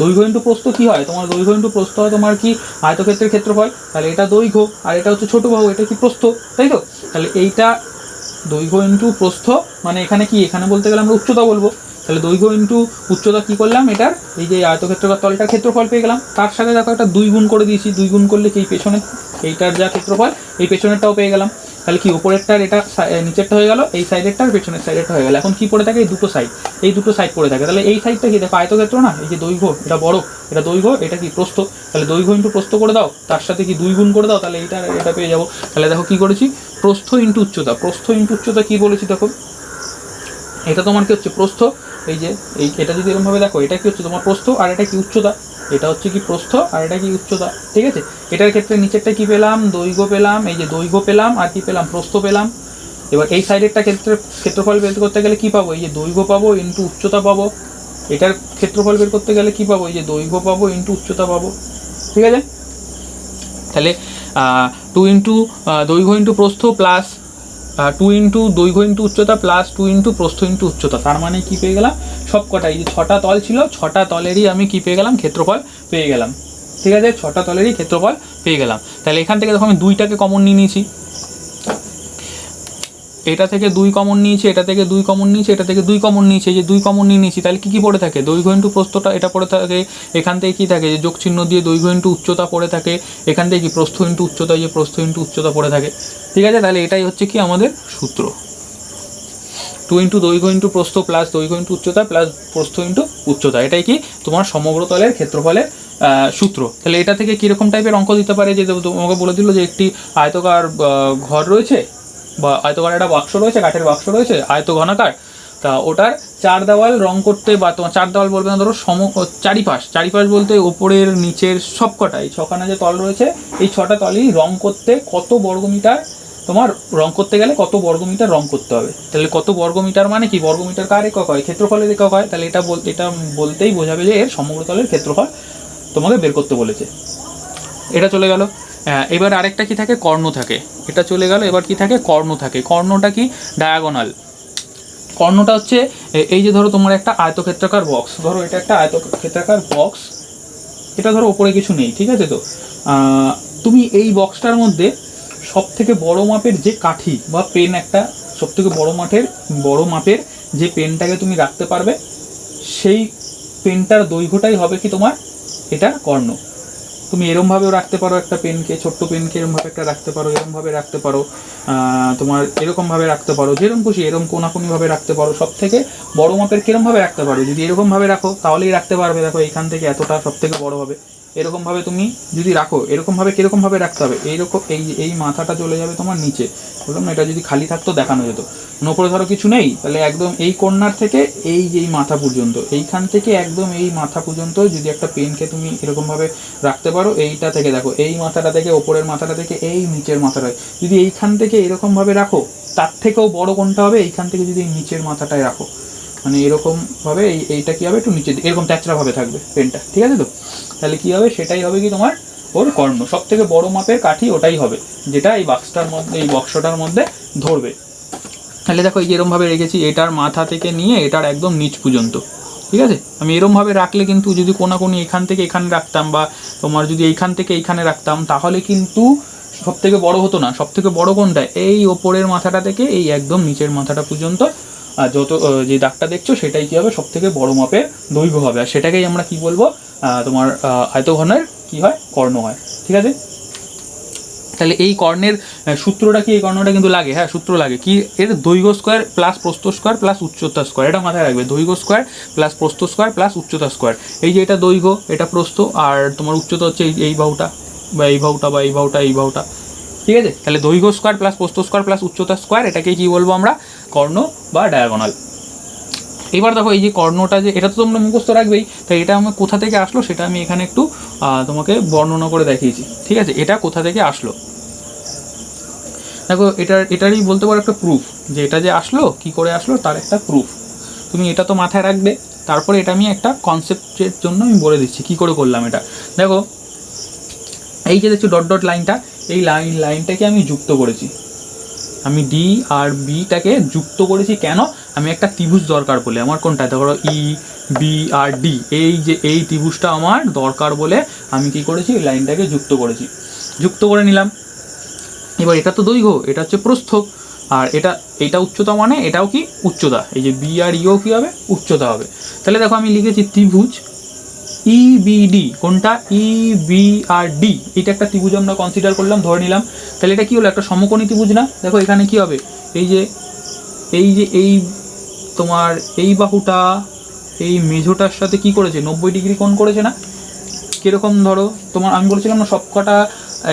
দৈর্ঘ্য ইন্টু প্রস্থ কী হয় তোমার, দৈর্ঘ্য ইন্টু প্রস্থ হয় তোমার কি আয়তক্ষেত্রের ক্ষেত্রফল, তাহলে এটা দৈর্ঘ্য আর এটা হচ্ছে ছোটো বাহু, এটা কি প্রস্থ, তাই তো। তাহলে এইটা দৈর্ঘ্য ইন্টু প্রস্থ, মানে এখানে কি, এখানে বলতে গেলে আমরা উচ্চতা বলবো। তাহলে দৈর্ঘ্য ইন্টু উচ্চতা কী করলাম, এটার এই যে আয়তক্ষেত্র বা তলটার ক্ষেত্রফল পেয়ে গেলাম। তার সাথে দেখো একটা 2 গুণ করে দিয়েছি, 2 গুণ করলে কি পেছনে এইটার যা ক্ষেত্রফল এই পেছনেরটাও পেয়ে গেলাম। তাহলে কি উপরেরটার এটা নিচেরটা হয়ে গেল, এই সাইডেরটার পেছনের সাইডেরটা হয়ে গেল। এখন কি পড়ে থাকে, এই দুটো সাইড, এই দুটো সাইড পড়ে থাকে। তাহলে এই সাইডটা কি দেখো আয়তক্ষেত্র না, এই যে দৈর্ঘ্য এটা বড়, এটা দৈর্ঘ্য, এটা কি প্রস্থ, তাহলে দৈর্ঘ্য ইন্টু প্রস্থ করে দাও, তার সাথে কি 2 গুণ করে দাও, তাহলে এইটা এটা পেয়ে যাবো। তাহলে দেখো কি করেছি, প্রস্থ ইন্টু উচ্চতা, প্রস্থ ইন্টু উচ্চতা কী বলেছি দেখো, এটা তোমার কি হচ্ছে প্রস্থ, এই যে এটা যদি এরকমভাবে দেখো, এটা কি হচ্ছে তোমার প্রস্থ আর এটা কি উচ্চতা, এটা হচ্ছে কি প্রস্থ আর এটা কি উচ্চতা। ঠিক আছে, এটার ক্ষেত্রে নিচেরটা কি পেলাম, দৈর্ঘ্য পেলাম, এই যে দৈর্ঘ্য পেলাম আর কি পেলাম, প্রস্থ পেলাম। এবার এই সাইডেরটা ক্ষেত্রফল বের করতে গেলে কি পাবো, এই যে দৈর্ঘ্য পাবো ইন্টু উচ্চতা পাবো। এটার ক্ষেত্রফল বের করতে গেলে কি পাবো, এই যে দৈর্ঘ্য পাবো ইন্টু উচ্চতা পাবো। ঠিক আছে, তাহলে 2 ইন্টু দৈর্ঘ্য ইন্টু প্রস্থ প্লাস 2 ইন্টু দৈর্ঘ্য ইন্টু উচ্চতা প্লাস 2 ইন্টু প্রস্থ ইন্টু উচ্চতা, তার মানে কি পেয়ে গেলাম, সব কটা এই যে 6টা তল ছিল, 6টা তলেরই আমি কি পেয়ে গেলাম, ক্ষেত্রফল পেয়ে গেলাম। ঠিক আছে, 6টা তলেরই ক্ষেত্রফল পেয়ে গেলাম। তাহলে এখান থেকে দেখো আমি 2টাকে কমন নিয়ে নিয়েছি, এটা থেকে 2 কমন নিয়েছি, এটা থেকে 2 কমন নিয়েছি, এটা থেকে 2 কমন নিয়েছি, এই যে 2 কমন নিয়ে নিয়েছি। তাহলে কী পড়ে থাকে, দৈর্ঘ্য ইন্টু প্রস্থটা এটা পড়ে থাকে, এখান থেকে কী থাকে, যে যোগ চিহ্ন দিয়ে দৈর্ঘ্য ইন্টু উচ্চতা পড়ে থাকে, এখান থেকে কি প্রস্থ ইন্টু উচ্চতা, এই যে প্রস্থ ইন্টু উচ্চতা পড়ে থাকে। ঠিক আছে, তাহলে এটাই হচ্ছে কি আমাদের সূত্র, 2 ইন্টু দৈর্ঘ্য ইন্টু প্রস্থ প্লাস দৈর্ঘ্য ইন্টু উচ্চতা প্লাস প্রস্থ ইন্টু উচ্চতা, এটাই কি তোমার সমগ্র তলের ক্ষেত্রফলের সূত্র। তাহলে এটা থেকে কীরকম টাইপের অঙ্ক দিতে পারে, যে তোমাকে বলে দিল যে একটি আয়তকার ঘর রয়েছে বা আয়তকার একটা বাক্স রয়েছে, কাঠের বাক্স রয়েছে আয়তঘনাকার, তা ওটার 4 দেওয়াল রং করতে, বা তোমার 4 দেওয়াল বলবে না, ধরো চারিপাশ বলতে ওপরের নিচের সবকটা এই 6খানা যে তল রয়েছে, এই 6টা তলই রং করতে কত বর্গমিটার, তোমার রং করতে গেলে কত বর্গমিটার রং করতে হবে। তাহলে কত বর্গমিটার মানে কি, বর্গমিটার কার একক হয়, ক্ষেত্রফলের একক হয়। তাহলে এটা বলতেই বোঝাবে যে এর সমগ্র তলের ক্ষেত্রফল তোমাকে বের করতে বলেছে। এটা চলে গেল। এবার আরেকটা কি থাকে, কর্ণ থাকে, এটা চলে গেল। এবার কি থাকে, কর্ণ থাকে। কর্ণটা কি, ডায়াগোনাল। কর্ণটা হচ্ছে এই যে ধরো তোমার একটা আয়তক্ষেত্রাকার বক্স, ধরো এটা একটা আয়তক্ষেত্রাকার বক্স, এটা ধরো ওপরে কিছু নেই, ঠিক আছে। তো তুমি এই বক্সটার মধ্যে সব থেকে বড় মাপের যে কাঠি বা পেন, একটা সব থেকে বড় মাপের যে পেনটাকে তুমি রাখতে পারবে, সেই পেনটার দৈর্ঘ্যটাই হবে কি তোমার এটা কর্ণ। তুমি এরমভাবেও রাখতে পারো একটা পেনকে, ছোট্ট পেনকে এরমভাবে একটা রাখতে পারো, এরমভাবে রাখতে পারো, তোমার এরকমভাবে রাখতে পারো, যেরকম খুশি এরকম কোনাকুনিভাবে রাখতে পারো। সব থেকে বড় মাপের কীরমভাবে রাখতে পারো, যদি এরকমভাবে রাখো তাহলেই রাখতে পারবে। দেখো এইখান থেকে এতটা সব থেকে বড় হবে, এরকমভাবে তুমি যদি রাখো, এরকমভাবে কীরকমভাবে রাখতে হবে, এইরকম এই মাথাটা চলে যাবে তোমার নিচে, বললাম না, এটা যদি খালি থাকতো দেখানো যেত। ওপরে ধরো কিছু নেই, তাহলে একদম এই কর্নার থেকে এই যে মাথা পর্যন্ত, এইখান থেকে একদম এই মাথা পর্যন্ত যদি একটা পেনকে তুমি এরকমভাবে রাখতে পারো, এইটা থেকে দেখো এই মাথাটা থেকে, ওপরের মাথাটা থেকে এই নিচের মাথাটায় যদি এইখান থেকে এরকমভাবে রাখো, তার থেকেও বড় কোনটা হবে, এইখান থেকে যদি নিচের মাথাটায় রাখো, মানে এরকমভাবে এইটা কী হবে, একটু নিচে এরকম ট্যাচড়াভাবে থাকবে পেনটা, ঠিক আছে। তো তাহলে কী হবে, সেটাই হবে কি তোমার ওর কর্ণ। সব থেকে বড় মাপের কাঠি ওটাই হবে, যেটা এই বক্সটার মধ্যে ধরবে। তাহলে দেখো এই যে এরমভাবে রেখেছি, এটার মাথা থেকে নিয়ে এটার একদম নিচ পর্যন্ত, ঠিক আছে। আমি এরমভাবে রাখলে কিন্তু যদি কোনাকুনি এখান থেকে এখানে রাখতাম বা তোমার যদি এইখান থেকে এইখানে রাখতাম তাহলে কিন্তু সব থেকে বড় হতো না। সব থেকে বড় কোনটা, এই ওপরের মাথাটা থেকে এই একদম নিচের মাথাটা পর্যন্ত যত যে দাগটা দেখছো সেটাই কী হবে, সব থেকে বড় মাপের দৈর্ঘ্য হবে। আর সেটাকেই আমরা কি বলবো, তোমার আয়তঘনের কি হয়, কর্ণ হয়। ঠিক আছে। তাহলে এই কর্ণের সূত্রটা কি, এই কর্ণটা কিন্তু লাগে, হ্যাঁ সূত্র লাগে কি, এর দৈর্ঘ্য স্কোয়ার প্লাস প্রস্থ স্কোয়ার প্লাস উচ্চতা স্কোয়ার, এটা মাথায় রাখবে। দৈর্ঘ্য স্কোয়ার প্লাস প্রস্থ স্কোয়ার প্লাস উচ্চতা স্কোয়ার। এই যে এটা দৈর্ঘ্য, এটা প্রস্থ, আর তোমার উচ্চতা হচ্ছে এই বাহুটা বা এই বাহুটা বা এই বাহুটা এই বাহুটা। ঠিক আছে। তাহলে দৈর্ঘ্য স্কোয়ার প্লাস প্রস্থ স্কোয়ার প্লাস উচ্চতা স্কোয়ার, এটাকে কি বলবো আমরা, কর্ণ বা ডায়াগোনাল। এবার দেখো এই যে কর্ণটা, যে এটা তো তোমরা মুখস্থ রাখবেই, তাই এটা আমার কোথা থেকে আসলো সেটা আমি এখানে একটু তোমাকে বর্ণনা করে দেখিয়েছি। ঠিক আছে। এটা কোথা থেকে আসলো দেখো, এটারই বলতে পারো একটা প্রুফ, যে এটা যে আসলো কি করে আসলো তার একটা প্রুফ। তুমি এটা তো মাথায় রাখবে, তারপরে এটা আমি একটা কনসেপ্টের জন্য আমি বলে দিচ্ছি কী করে করলাম এটা। দেখো এই যে দেখছো ডট ডট লাইনটা, এই লাইনটাকে আমি যুক্ত করেছি, আমি ডি আর বিটাকে যুক্ত করেছি কেন, আমি একটা ত্রিভুজ দরকার বলে। আমার কোনটা, ধরো ই বি আর ডি, এই যে এই ত্রিভুজটা আমার দরকার বলে আমি কি করেছি, লাইনটাকে যুক্ত করেছি। যুক্ত করে নিলাম। এবার এটা তো দৈর্ঘ্য, এটা হচ্ছে প্রস্থ, আর এটা উচ্চতা, মানে এটাও কি উচ্চতা, এই যে বি আর ইও কী হবে, উচ্চতা হবে। তাহলে দেখো আমি লিখেছি ত্রিভুজ ইবিডি, কোনটা, বি আর ডি, এটা একটা ত্রিভুজ আমরা কনসিডার করলাম, ধরে নিলাম। তাহলে এটা কি হলো, একটা সমকোণী ত্রিভুজ না। দেখো এখানে কি হবে, এই তোমার এই বাহুটা এই মেঝোটার সাথে কি করেছে, 90 ডিগ্রি কোণ করেছে না। কীরকম, ধরো তোমার আমি বলেছিলাম না, সব কটা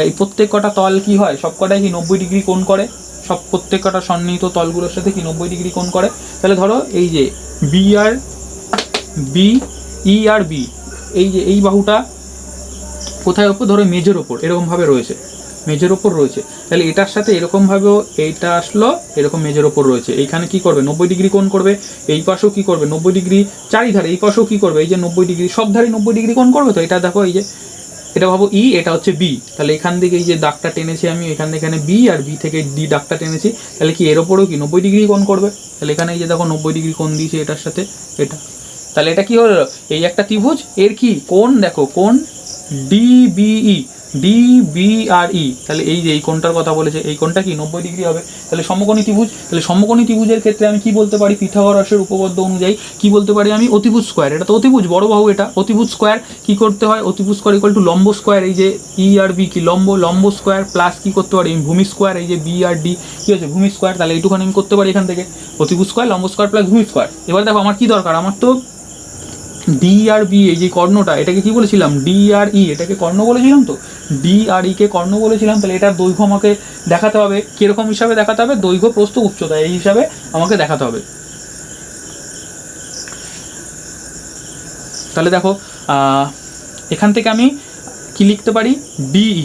এই প্রত্যেক কটা তল কি হয়, সব কটাই কি 90 ডিগ্রি কোণ করে, সব প্রত্যেক কটা সন্নিহিত তলগুলোর সাথে কি 90 ডিগ্রি কোণ করে। তাহলে ধরো এই যে বি আর বি, ই আর বি, এই যে এই বাহুটা কোথায় ওপর, ধরো মেঝের ওপর এরকমভাবে রয়েছে, মেঝের ওপর রয়েছে। তাহলে এটার সাথে এরকমভাবেও এইটা আসলো, এরকম মেঝের ওপর রয়েছে, এইখানে কি করবে, 90 ডিগ্রি কোণ করবে। এই পাশেও কি করবে, 90 ডিগ্রি, চারিধারে এই পাশেও কি করবে, এই যে 90 ডিগ্রি, সব ধারে 90 ডিগ্রি কোণ করবে। তো এটা দেখো এই যে এটা ভাবো ই, এটা হচ্ছে বি, তাহলে এখান থেকে এই যে দাগটা টেনেছি আমি, এখান থেকে এখানে বি, আর বি থেকে ডি দাগটা টেনেছি, তাহলে কি এর ওপরেও কি 90 ডিগ্রি কোণ করবে। তাহলে এখানে এই যে দেখো 90 ডিগ্রি কোণ দিয়েছি এটার সাথে এটা, তাহলে এটা কি হলো, এই একটা ত্রিভুজ, এর কি কোণ দেখো, কোণ ডিবিই, ডিবিআরই, তাহলে এই যে এই কোণটার কথা বলেছে, এই কোণটা কি 90 ডিগ্রি হবে। তাহলে সমকোণী ত্রিভুজ, তাহলে সমকোণী ত্রিভুজের ক্ষেত্রে আমি কি বলতে পারি, পিথাগোরাসের উপপাদ্য অনুযায়ী কি বলতে পারি আমি, অতিভুজ স্কোয়ার, এটা তো অতিভুজ, বড় বাহু, এটা অতিভুজ স্কোয়ার কি করতে হয়, অতিভুজ স্কোয়ার ইকুয়াল টু লম্ব স্কোয়ার, এই যে ই আর বি কি লম্ব, লম্ব স্কোয়ার প্লাস কি করতে পারি, ভূমি স্কোয়ার, এই যে বি আর ডি কি হচ্ছে ভূমি স্কোয়ার। তাহলে এইটুখানি আমি করতে পারি এখান থেকে, অতিভুজ স্কোয়ার, লম্ব স্কোয়ার প্লাস ভূমি স্কোয়ার। এবার দেখো আমার কি দরকার, আমার তো ডি আর বি, এই যে কর্ণটা, এটাকে কি বলেছিলাম, ডি আর ই, এটাকে কর্ণ বলেছিলাম, তো ডি আর ই কে কর্ণ বলেছিলাম। তাহলে এটার দৈর্ঘ্য আমাকে দেখাতে হবে, কিরকম হিসাবে দেখাতে হবে, দৈর্ঘ্য প্রস্থ উচ্চতা এই হিসাবে আমাকে দেখাতে হবে। তাহলে দেখো এখান থেকে আমি কি লিখতে পারি, ডিই,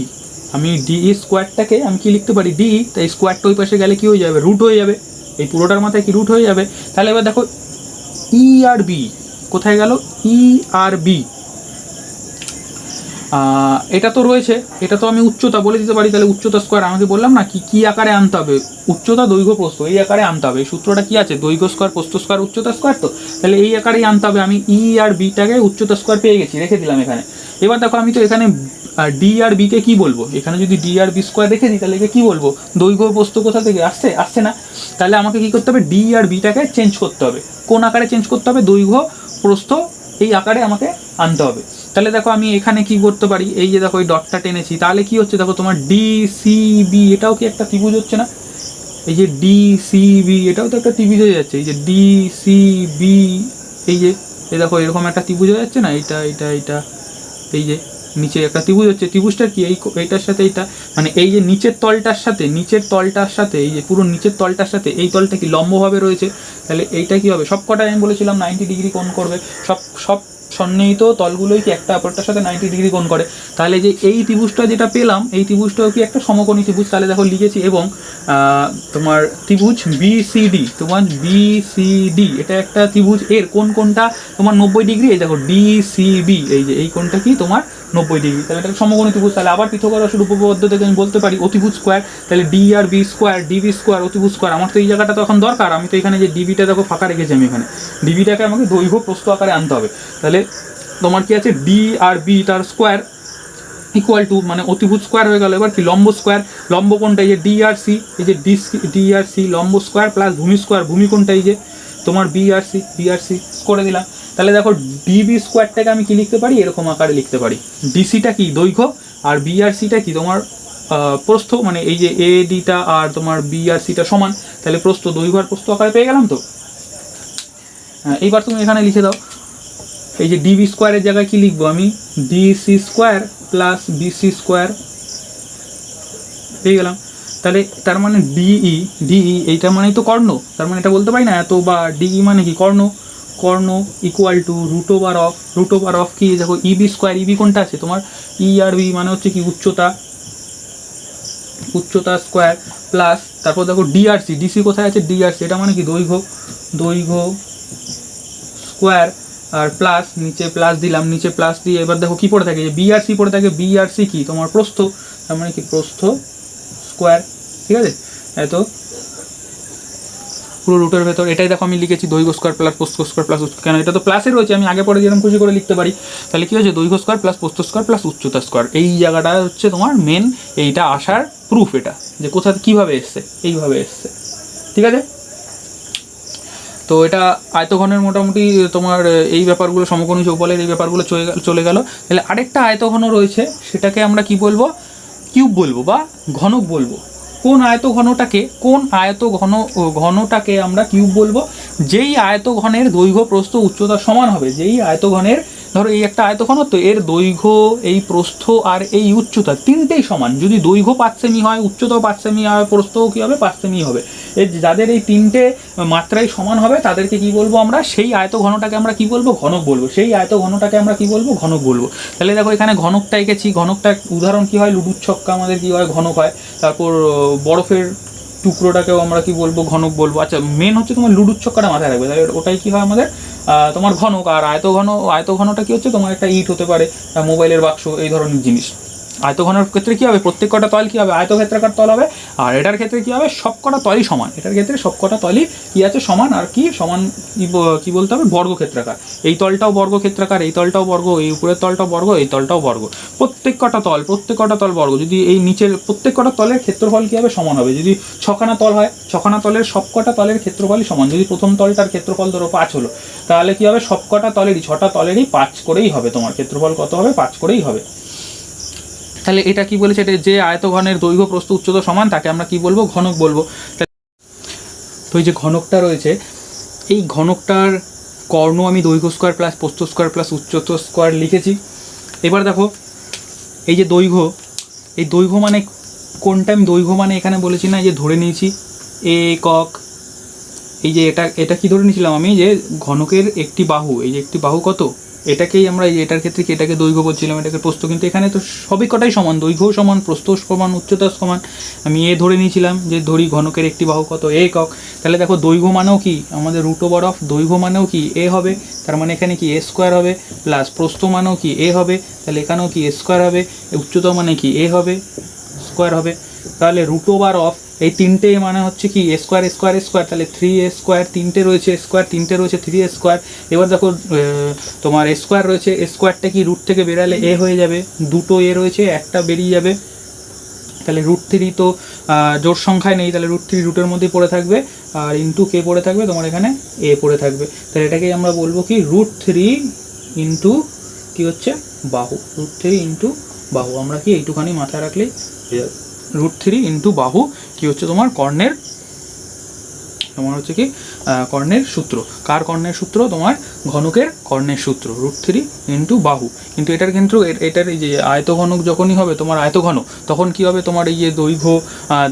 আমি ডিই স্কোয়ারটাকে আমি কি লিখতে পারি, ডিই, তাই স্কোয়ারটা ওই পাশে গেলে কি হয়ে যাবে, রুট হয়ে যাবে, এই পুরোটার মাথায় কি রুট হয়ে যাবে। তাহলে এবার দেখো ই আর বি কোথায় গেল, ই আর বি, এটা তো রয়েছে, এটা তো আমি উচ্চতা বলে দিতে পারি। তাহলে উচ্চতা স্কোয়ার আমাকে বললাম না কি আকারে আনতে হবে, উচ্চতা দৈর্ঘ্য প্রস্থ এই আকারে আনতে হবে। এই সূত্রটা কি আছে, দৈর্ঘ্য স্কোয়ার প্রস্থ স্কোয়ার উচ্চতা স্কোয়ার, তো তাহলে এই আকারেই আনতে হবে। আমি ই আর বিটাকে উচ্চতা স্কোয়ার পেয়ে গেছি, রেখে দিলাম এখানে। এবার দেখো আমি তো এখানে ডি আর বিকে কী বলবো, এখানে যদি ডি আর বি স্কোয়ার রেখে দিই তাহলে একে কী বলবো, দৈর্ঘ্য প্রস্থ কোথা থেকে আসছে না। তাহলে আমাকে কী করতে হবে, ডি আর বিটাকে চেঞ্জ করতে হবে। কোন আকারে চেঞ্জ করতে হবে, দৈর্ঘ্য প্রস্থ এই আকারে আমাকে আনতে হবে। তাহলে দেখো আমি এখানে কি করতে পারি, এই যে দেখো এই ডটটা টেনেছি, তাহলে কি হচ্ছে দেখো তোমার ডি সি বি, এটাও কি একটা ত্রিভুজ হচ্ছে না, এই যে ডি সি বি এটাও তো একটা ত্রিভুজ হয়ে যাচ্ছে, এই যে ডি সি বি, এই যে এই দেখো এরকম একটা ত্রিভুজ হয়ে যাচ্ছে না, এইটা এই যে নিচে একটা ত্রিভুজ হচ্ছে, ত্রিভুজটা কি এইটার সাথে এইটা, মানে এই যে নিচের তলটার সাথে এই যে পুরো নিচের তলটার সাথে এই তলটা কি লম্বভাবে রয়েছে। তাহলে এইটা কি হবে, সব কটাই আমি বলেছিলাম 90 ডিগ্রি কোণ করবে, সন্নিহিত তলগুলোই কি একটা অপরটার সাথে 90 ডিগ্রি কোণ করে। তাহলে যে এই ত্রিভুজটা যেটা পেলাম এই ত্রিভুজটাও কি একটা সমকোণী ত্রিভুজ। তাহলে দেখো লিখেছি এবং তোমার ত্রিভুজ বিসিডি, তোমার বিসিডি এটা একটা ত্রিভুজ, এর কোনটা তোমার 90 ডিগ্রি। এই দেখো ডিসিবি, এই যে এই কোণটা কি তোমার 90 ডিগ্রি। তাহলে এটা সমকোণী ত্রিভুজ। তাহলে আবার পিথাগোরাসের উপপাদ্য থেকে আমি বলতে পারি অতিভুজ স্কোয়ার। তাহলে ডি আর বি স্কোয়ার, ডিবি স্কোয়ার, অতিভুজ স্কোয়ার। আমার তো এই জায়গাটা তো এখন দরকার, আমি তো এখানে যে ডিবিটা দেখো ফাঁকা রেখেছি, আমি এখানে ডিবিটাকে আমাকে দৈর্ঘ্য প্রস্থ আকারে আনতে হবে। তাহলে তোমার কি আছে, ডি আর বি তার স্কোয়ার ইকুয়াল টু মানে অতিভুজ স্কোয়ার হয়ে গেল। এবার কি লম্ব স্কোয়ার, লম্ব কোণটা এই যে ডি আর সি, এই যে ডি আর সি লম্ব স্কোয়ার প্লাস ভূমি স্কোয়ার, ভূমি কোণটা এই যে তোমার বি আর সি করে দিলাম। তাহলে দেখো ডিবি স্কোয়ারটাকে আমি কি লিখতে পারি, এরকম আকারে লিখতে পারি। ডিসিটা কি দৈর্ঘ্য আর বি আর সিটা কি তোমার প্রস্থ, মানে এই যে এ ডিটা আর তোমার বি আর সিটা সমান, তাহলে প্রস্থ, দৈর্ঘ্য আর প্রস্থ আকারে পেয়ে গেলাম। তো এইবার তুমি এখানে লিখে দাও, এই যে ডিবি স্কোয়ারের জায়গায় কি লিখবো আমি, DC square plus BC square পেয়ে গেলাম। তাহলে তার মানে ডিই এইটা মানেই তো কর্ণ, তার মানে এটা বলতে পারি না এত, বা ডিই মানে কি কর্ণ equal to root over of কি দেখো ইবি স্কোয়ার, ইবি কোনটা আছে তোমার ই আর বি মানে হচ্ছে কি উচ্চতা স্কোয়ার প্লাস তারপর দেখো ডিআরসি, ডিসি কোথায় আছে ডিআরসি, এটা মানে কি দৈর্ঘ্য স্কোয়ার আর প্লাস নিচে প্লাস দিলাম, নিচে প্লাস দিয়ে এবার দেখো কি পড়ে থাকে, যে বিআরসি পড়ে থাকে, বিআরসি কি তোমার প্রস্থ, তার মানে কি প্রস্থ স্কোয়ার। ঠিক আছে, এত পুরো রুটের ভেতর এটাই দেখো আমি লিখেছি দৈর্ঘ্য স্কোয়ার প্লাস প্রস্থ স্কোয়ার প্লাস কেন এটা তো প্লাসে রয়েছে, আমি আগে পরে যেরকম খুশি করে লিখতে পারি। তাহলে কি হচ্ছে দৈর্ঘ্য স্কোয়ার প্লাস প্রস্থ স্কোয়ার প্লাস উচ্চতা স্কোয়ার, এই জায়গাটা হচ্ছে তোমার মেন এইটা আসার প্রুফ, এটা যে কোথা কীভাবে এসছে, এইভাবে এসছে। ঠিক আছে, তো এটা আয়তঘনের মোটামুটি তোমার এই ব্যাপারগুলো সমকোণী চৌপালের এই ব্যাপারগুলো চলে গেল। তাহলে আরেকটা আয়তঘন রয়েছে, সেটাকে আমরা কি বলবো, কিউব বলবো বা ঘনক বলবো। কোন ঘনটাকে আমরা কিউব বলবো, যেই আয়তঘনের দৈর্ঘ্য প্রস্থ উচ্চতা সমান হবে, যেই আয়তঘনের ধরো এই একটা আয়তঘনত্ব, এর দৈর্ঘ্য এই প্রস্থ আর এই উচ্চতা তিনটেই সমান। যদি দৈর্ঘ্য 5 সেমি হয়, উচ্চতাও 5 সেমি হয়, প্রস্থও কী হবে 5 সেমি হবে, যাদের এই তিনটে মাত্রাই সমান হবে তাদেরকে কি বলবো আমরা, সেই আয়তঘনটাকে আমরা কি বলবো, ঘনক বলবো। সেই আয়তঘনটাকে আমরা কি বলবো, ঘনক বলবো। তাহলে দেখো এখানে ঘনকটা এঁকেছি, ঘনকটা উদাহরণ কি হয়, লুডুর ছক্কা আমাদের কি হয় ঘনক হয়। তারপর বরফের টুকরোটাকেও আমরা কি বলবো, ঘনক বলবো। আচ্ছা, মেন হচ্ছে তোমার লুডুর ছক্কাটা মাথায় রাখবে, তাহলে ওটাই কি হয় আমাদের তোমার ঘনক। আর আয়তঘনটা কি হচ্ছে তোমার একটা ইট হতে পারে, মোবাইলের বাক্স, এই ধরনের জিনিস। আয়তঘনের ক্ষেত্রে কী হবে, প্রত্যেক কটা তল কী হবে, আয়তক্ষেত্রাকার তল হবে। আর এটার ক্ষেত্রে কী হবে, সব কটা তলই সমান। এটার ক্ষেত্রে সব কটা তলই কী আছে, সমান। আর কি সমান কী বলতে হবে, বর্গক্ষেত্রাকার। এই তলটাও বর্গক্ষেত্রাকার, এই তলটাও বর্গ, এই উপরের তলটাও বর্গ, এই তলটাও বর্গ। প্রত্যেক কটা তল বর্গ। যদি এই নিচের প্রত্যেক কটা তলের ক্ষেত্রফল কী হবে, সমান হবে। যদি ছখানা তল হয়, ছখানা তলের সব কটা তলের ক্ষেত্রফলই সমান। যদি প্রথম তলটার ক্ষেত্রফল ধরো 5 হলো, তাহলে কী হবে, সব কটা তলেরই 6টা তলেরই 5 করেই হবে, তোমার ক্ষেত্রফল কত হবে, 5 করেই হবে। তাহলে এটা কি বলেছে, এটা যে আয়তঘনের দৈর্ঘ্য প্রস্থ উচ্চতা সমান তাকে আমরা কি বলবো, ঘনক বলবো। তো এই যে ঘনকটা রয়েছে, এই ঘনকটার কর্ণ আমি দৈর্ঘ্য স্কোয়ার প্লাস প্রস্থ স্কোয়ার প্লাস উচ্চতা স্কোয়ার লিখেছি। এবার দেখো এই যে দৈর্ঘ্য, এই দৈর্ঘ্য মানে কোনটা, আমি দৈর্ঘ্য মানে এখানে বলেছি না, এই যে ধরে নিয়েছি একক, এই যে এটা কি ধরে নিয়েছিলাম আমি, যে ঘনকের একটি বাহু, এই যে একটি বাহু কত, এটাকেই আমরা এই এটার ক্ষেত্রে কি এটাকে দৈর্ঘ্য বলছিলাম, এটাকে প্রস্থ। কিন্তু এখানে তো সবই কটাই সমান, দৈর্ঘ্যও সমান, প্রস্থও সমান, উচ্চতা সমান। আমি ধরে নিয়েছিলাম যে ধরি ঘনকের একটি বাহু কত, একক। তাহলে দেখো দৈর্ঘ্য মানেও কি আমাদের রুট ওভার অফ, দৈর্ঘ্য মানেও কি এ হবে, তার মানে এখানে কি এ স্কোয়ার হবে, প্লাস প্রস্থ মানেও কি এ হবে, তাহলে এখানেও কি এ স্কোয়ার হবে, উচ্চতা মানে কি এ হবে, স্কোয়ার হবে। তাহলে রুট ওভার অফ এই তিনটে মানে হচ্ছে কি এ স্কোয়ার, তাহলে 3a স্কোয়ার, তিনটে রয়েছে স্কোয়ার, তিনটে রয়েছে 3a স্কোয়ার। এবার দেখো তোমার এ স্কোয়ার রয়েছে, এ স্কোয়ারটা কি রুট থেকে বেরালে এ হয়ে যাবে, দুটো এ রয়েছে, একটা বেরিয়ে যাবে। তাহলে √3 তো জোড় সংখ্যায় নেই, তাহলে √3 রুটের মধ্যেই পড়ে থাকবে, আর ইন্টু কে পড়ে থাকবে তোমার এখানে এ পড়ে থাকবে। তাহলে এটাকেই আমরা বলবো কি √3 ইন্টু কি হচ্ছে বাহু, √3 ইন্টু বাহু। আমরা কি এইটুখানি মাথায় রাখলেই হয়ে যাবে, √3 ইন্টু বাহু কি হচ্ছে তোমার কর্ণের, তোমার হচ্ছে কি কর্ণের সূত্র। কার কর্ণের সূত্র? তোমার ঘনকের কর্ণের সূত্র, √3 ইন্টু বাহু। কিন্তু এটার কিন্তু এটার এই যে আয়তঘনক যখনই হবে তোমার আয়তঘন, তখন কি হবে তোমার এই যে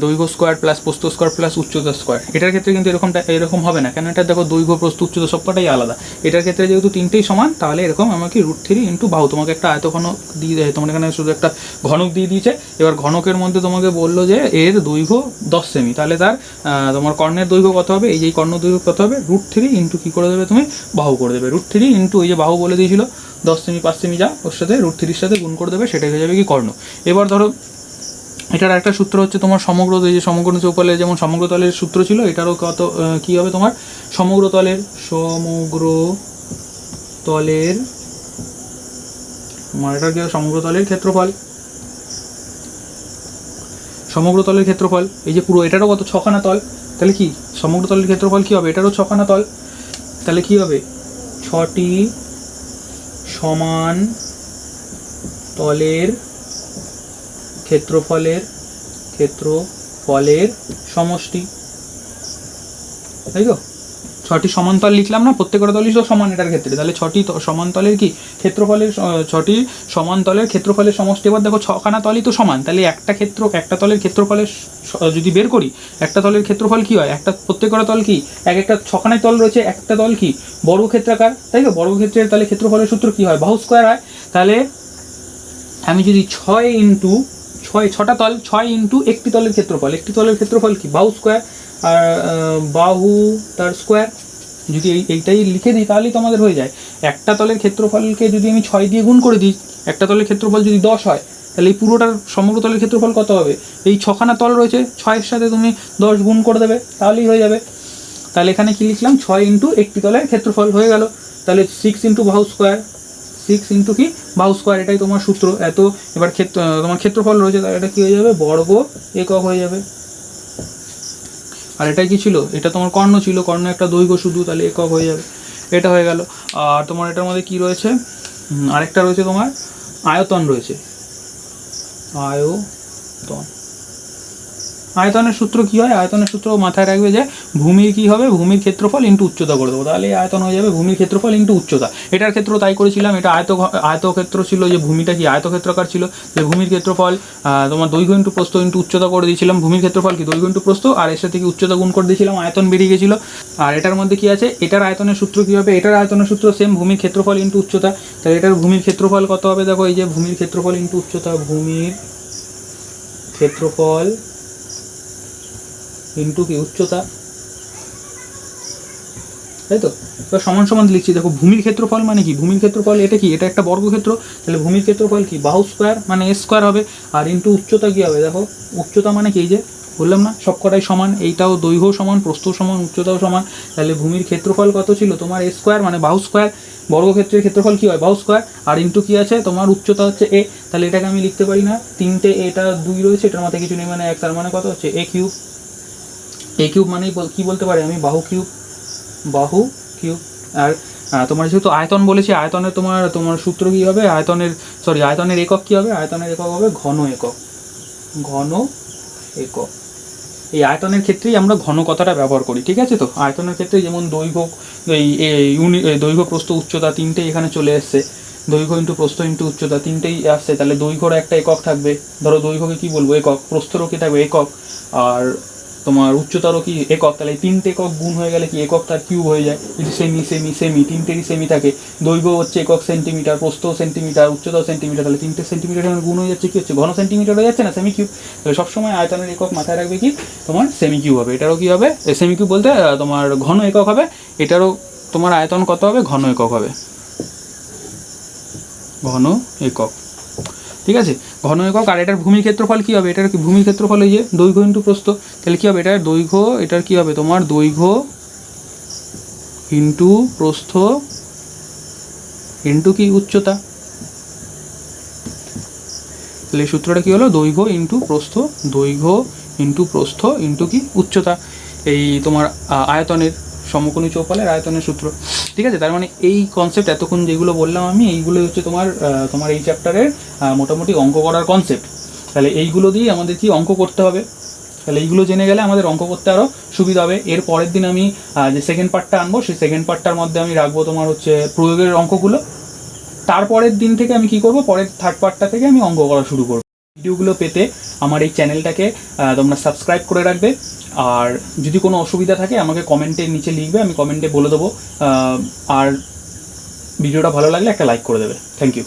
দৈর্ঘ্য স্কোয়ার প্লাস প্রস্থ স্কোয়ার প্লাস উচ্চতা স্কোয়ার। এটার ক্ষেত্রে কিন্তু এরকম হবে না, কেন এটা দেখো দৈর্ঘ্য প্রস্থ উচ্চতা সবকটাই আলাদা। এটার ক্ষেত্রে যেহেতু তিনটেই সমান, তাহলে এরকম আমাকে √3 ইন্টু বাহু, তোমাকে একটা আয়তঘনক দিয়ে দেয়, তোমার এখানে শুধু একটা ঘনক দিয়ে দিয়েছে। এবার ঘনকের মধ্যে তোমাকে বললো যে এর দৈর্ঘ্য 10 সেমি, তাহলে তার তোমার কর্ণের দৈর্ঘ্য কত হবে? এই যে কর্ণ দৈর্ঘ্য কত হবে? √3 ইন্টু কী করে দেবে তুমি? বাহু করে দেবে। √3 ইন্টু ওই যে বাহু বলে দিয়েছিল 10 সেমি 5 সেমি, যা ওর সাথে √3 সাথে গুণ করে দেবে, সেটা হয়ে যাবে কি কর্ণ। এবার ধরো এটার একটা সূত্র হচ্ছে তোমার সমগ্র, এই যে সমগ্র চৌপালে যেমন সমগ্র তলের সূত্র ছিল, এটারও কত কী হবে তোমার? সমগ্র তলের তোমার এটা কি? সমগ্র তলের ক্ষেত্রফল, সমগ্র তলের ক্ষেত্রফল, এই যে পুরো এটারও কত? 6খানা তল, তাহলে কি সমগ্র তলের ক্ষেত্রফল কী হবে? এটারও 6খানা তল, তাহলে কী হবে? 6টি সমান তলের ক্ষেত্রফলের সমষ্টি, তাই তো? 6টি সমান্তল লিখলাম না, প্রত্যেকটা তলই তো সমান এটার ক্ষেত্রে, তাহলে 6টি সমান্তলের কি ক্ষেত্রফলের 6টি সমান্তলের ক্ষেত্রফলের সমষ্টি। এবার দেখো 6খানা তলই তো সমান, তাহলে একটা তলের ক্ষেত্রফলের যদি বের করি, একটা তলের ক্ষেত্রফল কি হয়? প্রত্যেকটা তল কি একটা 6খানায় তল রয়েছে, একটা তল কি বর্গক্ষেত্রাকার, তাই তো? বর্গক্ষেত্রের তাহলে ক্ষেত্রফলের সূত্র কি হয়? বাহু স্কোয়ার হয়। তাহলে আমি যদি 6টা তল, 6 ইন্টু একটি তলের ক্ষেত্রফল কি? বাহু স্কোয়ার, আর বাহু তার স্কোয়ার, যদি এইটাই লিখে দিই তাহলেই তো আমাদের হয়ে যায়। একটা তলের ক্ষেত্রফলকে যদি আমি 6 দিয়ে গুণ করে দিই, একটা তলের ক্ষেত্রফল যদি 10 হয়, তাহলে এই পুরোটার সমগ্র তলের ক্ষেত্রফল কত হবে? এই 6খানা তল রয়েছে, 6-এর সাথে তুমি 10 গুণ করে দেবে, তাহলেই হয়ে যাবে। তাহলে এখানে কি লিখলাম? 6 ইন্টু একটি তলের ক্ষেত্রফল হয়ে গেল। তাহলে 6 ইন্টু বাহু স্কোয়ার, 6 ইন্টু কি বাহু স্কোয়ার, এটাই তোমার সূত্র। এত এবার তোমার ক্ষেত্রফল রয়েছে, তাহলে এটা কী হয়ে যাবে? বর্গ একক হয়ে যাবে। আর এটাই কি ছিল? এটা তোমার কর্ণ ছিল, কর্ণ একটা দৈর্ঘ্য শুধু, তাহলে একক হয়ে যাবে। এটা হয়ে গেল। আর তোমার এটার মধ্যে কি রয়েছে? আরেকটা রয়েছে তোমার আয়তন রয়েছে, আয়তনের সূত্র কি হয়? আয়তনের সূত্র মাথায় রাখবে যে ভূমির কি হবে? ভূমির ক্ষেত্রফল ইন্টু উচ্চতা করে দেবো, তাহলে আয়তন হয়ে যাবে ভূমির ক্ষেত্রফল ইন্টু উচ্চতা। এটার ক্ষেত্রেও তাই করেছিলাম, এটা আয়তক্ষেত্র ছিল, যে ভূমিটা কি আয়তক্ষেত্রাকার ছিল, যে ভূমির ক্ষেত্রফল তোমার দৈর্ঘ্য ইন্টু প্রস্থ ইন্টু উচ্চতা করে দিয়েছিলাম। ভূমির ক্ষেত্রফল কি দৈর্ঘ্য ইন্টু প্রস্থ, আর এর সাথে কি উচ্চতা গুণ করে দিয়েছিলাম, আয়তন বেরিয়ে গেছিলো। আর এটার মধ্যে কি আছে? এটার আয়তনের সূত্র কী হবে? এটার আয়তনের সূত্র সেম, ভূমির ক্ষেত্রফল ইন্টু উচ্চতা। তাহলে এটার ভূমির ক্ষেত্রফল কত হবে? দেখো এই যে ভূমির ক্ষেত্রফল ইন্টু উচ্চতা, ভূমির ক্ষেত্রফল ইন্টু কি উচ্চতা, তাই তো? এবার সমান সমান লিখছি, দেখো ভূমির ক্ষেত্রফল মানে কি? ভূমির ক্ষেত্রফল এটা কি? এটা একটা বর্গক্ষেত্র, তাহলে ভূমির ক্ষেত্রফল কি? বাহু স্কোয়ার মানে এ স্কোয়ার হবে। আর ইন্টু উচ্চতা কি হবে? দেখো উচ্চতা মানে কি? এই যে বললাম না সবকটাই সমান, এইটাও দৈর্ঘ্য সমান, প্রস্থও সমান, উচ্চতাও সমান। তাহলে ভূমির ক্ষেত্রফল কত ছিল? তোমার এ স্কোয়ার মানে বাহু স্কোয়ার, বর্গক্ষেত্রের ক্ষেত্রফল কি হয়? বাহু স্কোয়ার। আর ইন্টু কি আছে? তোমার উচ্চতা হচ্ছে এ, তাহলে এটাকে আমি লিখতে পারি না, 3টে এটা 2 রয়েছে, এটার মাথায় কিছু নেই মানে 1, তার মানে কত হচ্ছে? এ কিউব। এ কিউব মানে কি বলতে পারি আমি? বাহু কিউব। আর তোমার যেহেতু আয়তন বলেছি, আয়তনের তোমার সূত্র কী হবে? আয়তনের একক কী হবে? আয়তনের একক হবে ঘন একক। এই আয়তনের ক্ষেত্রেই আমরা ঘন কথাটা ব্যবহার করি, ঠিক আছে? তো আয়তনের ক্ষেত্রে যেমন দৈর্ঘ্য প্রস্থ উচ্চতা তিনটেই এখানে চলে এসছে, দৈর্ঘ্য ইন্টু প্রস্থ ইন্টু উচ্চতা তিনটেই আসছে, তাহলে দৈর্ঘ্যর একটা একক থাকবে, ধরো দৈর্ঘ্যকে কী বলবো? একক। প্রস্থরও কী থাকবে? একক। আর তোমার উচ্চতারও কি? একক। তাহলে এই 3টে একক গুণ হয়ে গেলে কি একক তার কিউব হয়ে যায়। যদি সেমি তিনটেরই সেমি থাকে, দৈর্ঘ্য হচ্ছে একক সেন্টিমিটার, প্রস্থ সেন্টিমিটার, উচ্চতাও সেন্টিমিটার, তাহলে 3টে সেন্টিমিটার গুণ হয়ে যাচ্ছে, কি হচ্ছে? ঘন সেন্টিমিটার হয়ে যাচ্ছে না, সেমি কিউব। তাহলে সবসময় আয়তনের একক মাথায় রাখবে কি? তোমার সেমি কিউব হবে। এটারও কি হবে? সেমি কিউব বলতে তোমার ঘন একক হবে। এটারও তোমার আয়তন কত হবে? ঘন একক হবে, ঘন একক, ঠিক আছে? ঘন একক। আর এটার ভূমির ক্ষেত্রফল কী হবে? এটার কি ভূমির ক্ষেত্রফল? এই যে দৈর্ঘ্য ইন্টু প্রস্থ, তাহলে কী হবে? এটার দৈর্ঘ্য, এটার কী হবে? তোমার দৈর্ঘ্য ইন্টু প্রস্থ ইন্টু কি উচ্চতা। তাহলে এই সূত্রটা কী হলো? দৈর্ঘ্য ইন্টু প্রস্থ ইন্টু কি উচ্চতা। এই তোমার আয়তনের, সমকোণী চৌপালের আয়তনের সূত্র, ঠিক আছে? তার মানে এই কনসেপ্ট এতক্ষণ যেগুলো বললাম আমি, এইগুলোই হচ্ছে তোমার এই চ্যাপ্টারের মোটামুটি অঙ্ক করার কনসেপ্ট। তাহলে এইগুলো দিয়ে আমাদের কি অঙ্ক করতে হবে। তাহলে এইগুলো জেনে গেলে আমাদের অঙ্ক করতে আরও সুবিধা হবে। এর পরের দিন আমি যে সেকেন্ড পার্টটা আনবো, সেই সেকেন্ড পার্টটার মধ্যে আমি রাখবো তোমার হচ্ছে প্রয়োগের অঙ্কগুলো। তারপরের দিন থেকে আমি কি করব, পরের থার্ড পার্টটা থেকে আমি অঙ্ক করা শুরু করব। ভিডিওগুলো পেতে আমার এই চ্যানেলটাকে তোমরা সাবস্ক্রাইব করে রাখবে। আর যদি কোনো অসুবিধা থাকে আমাকে কমেন্টের নিচে লিখবে, আমি কমেন্টে বলে দেবো। আর ভিডিওটা ভালো লাগলে একটা লাইক করে দেবে। Thank you.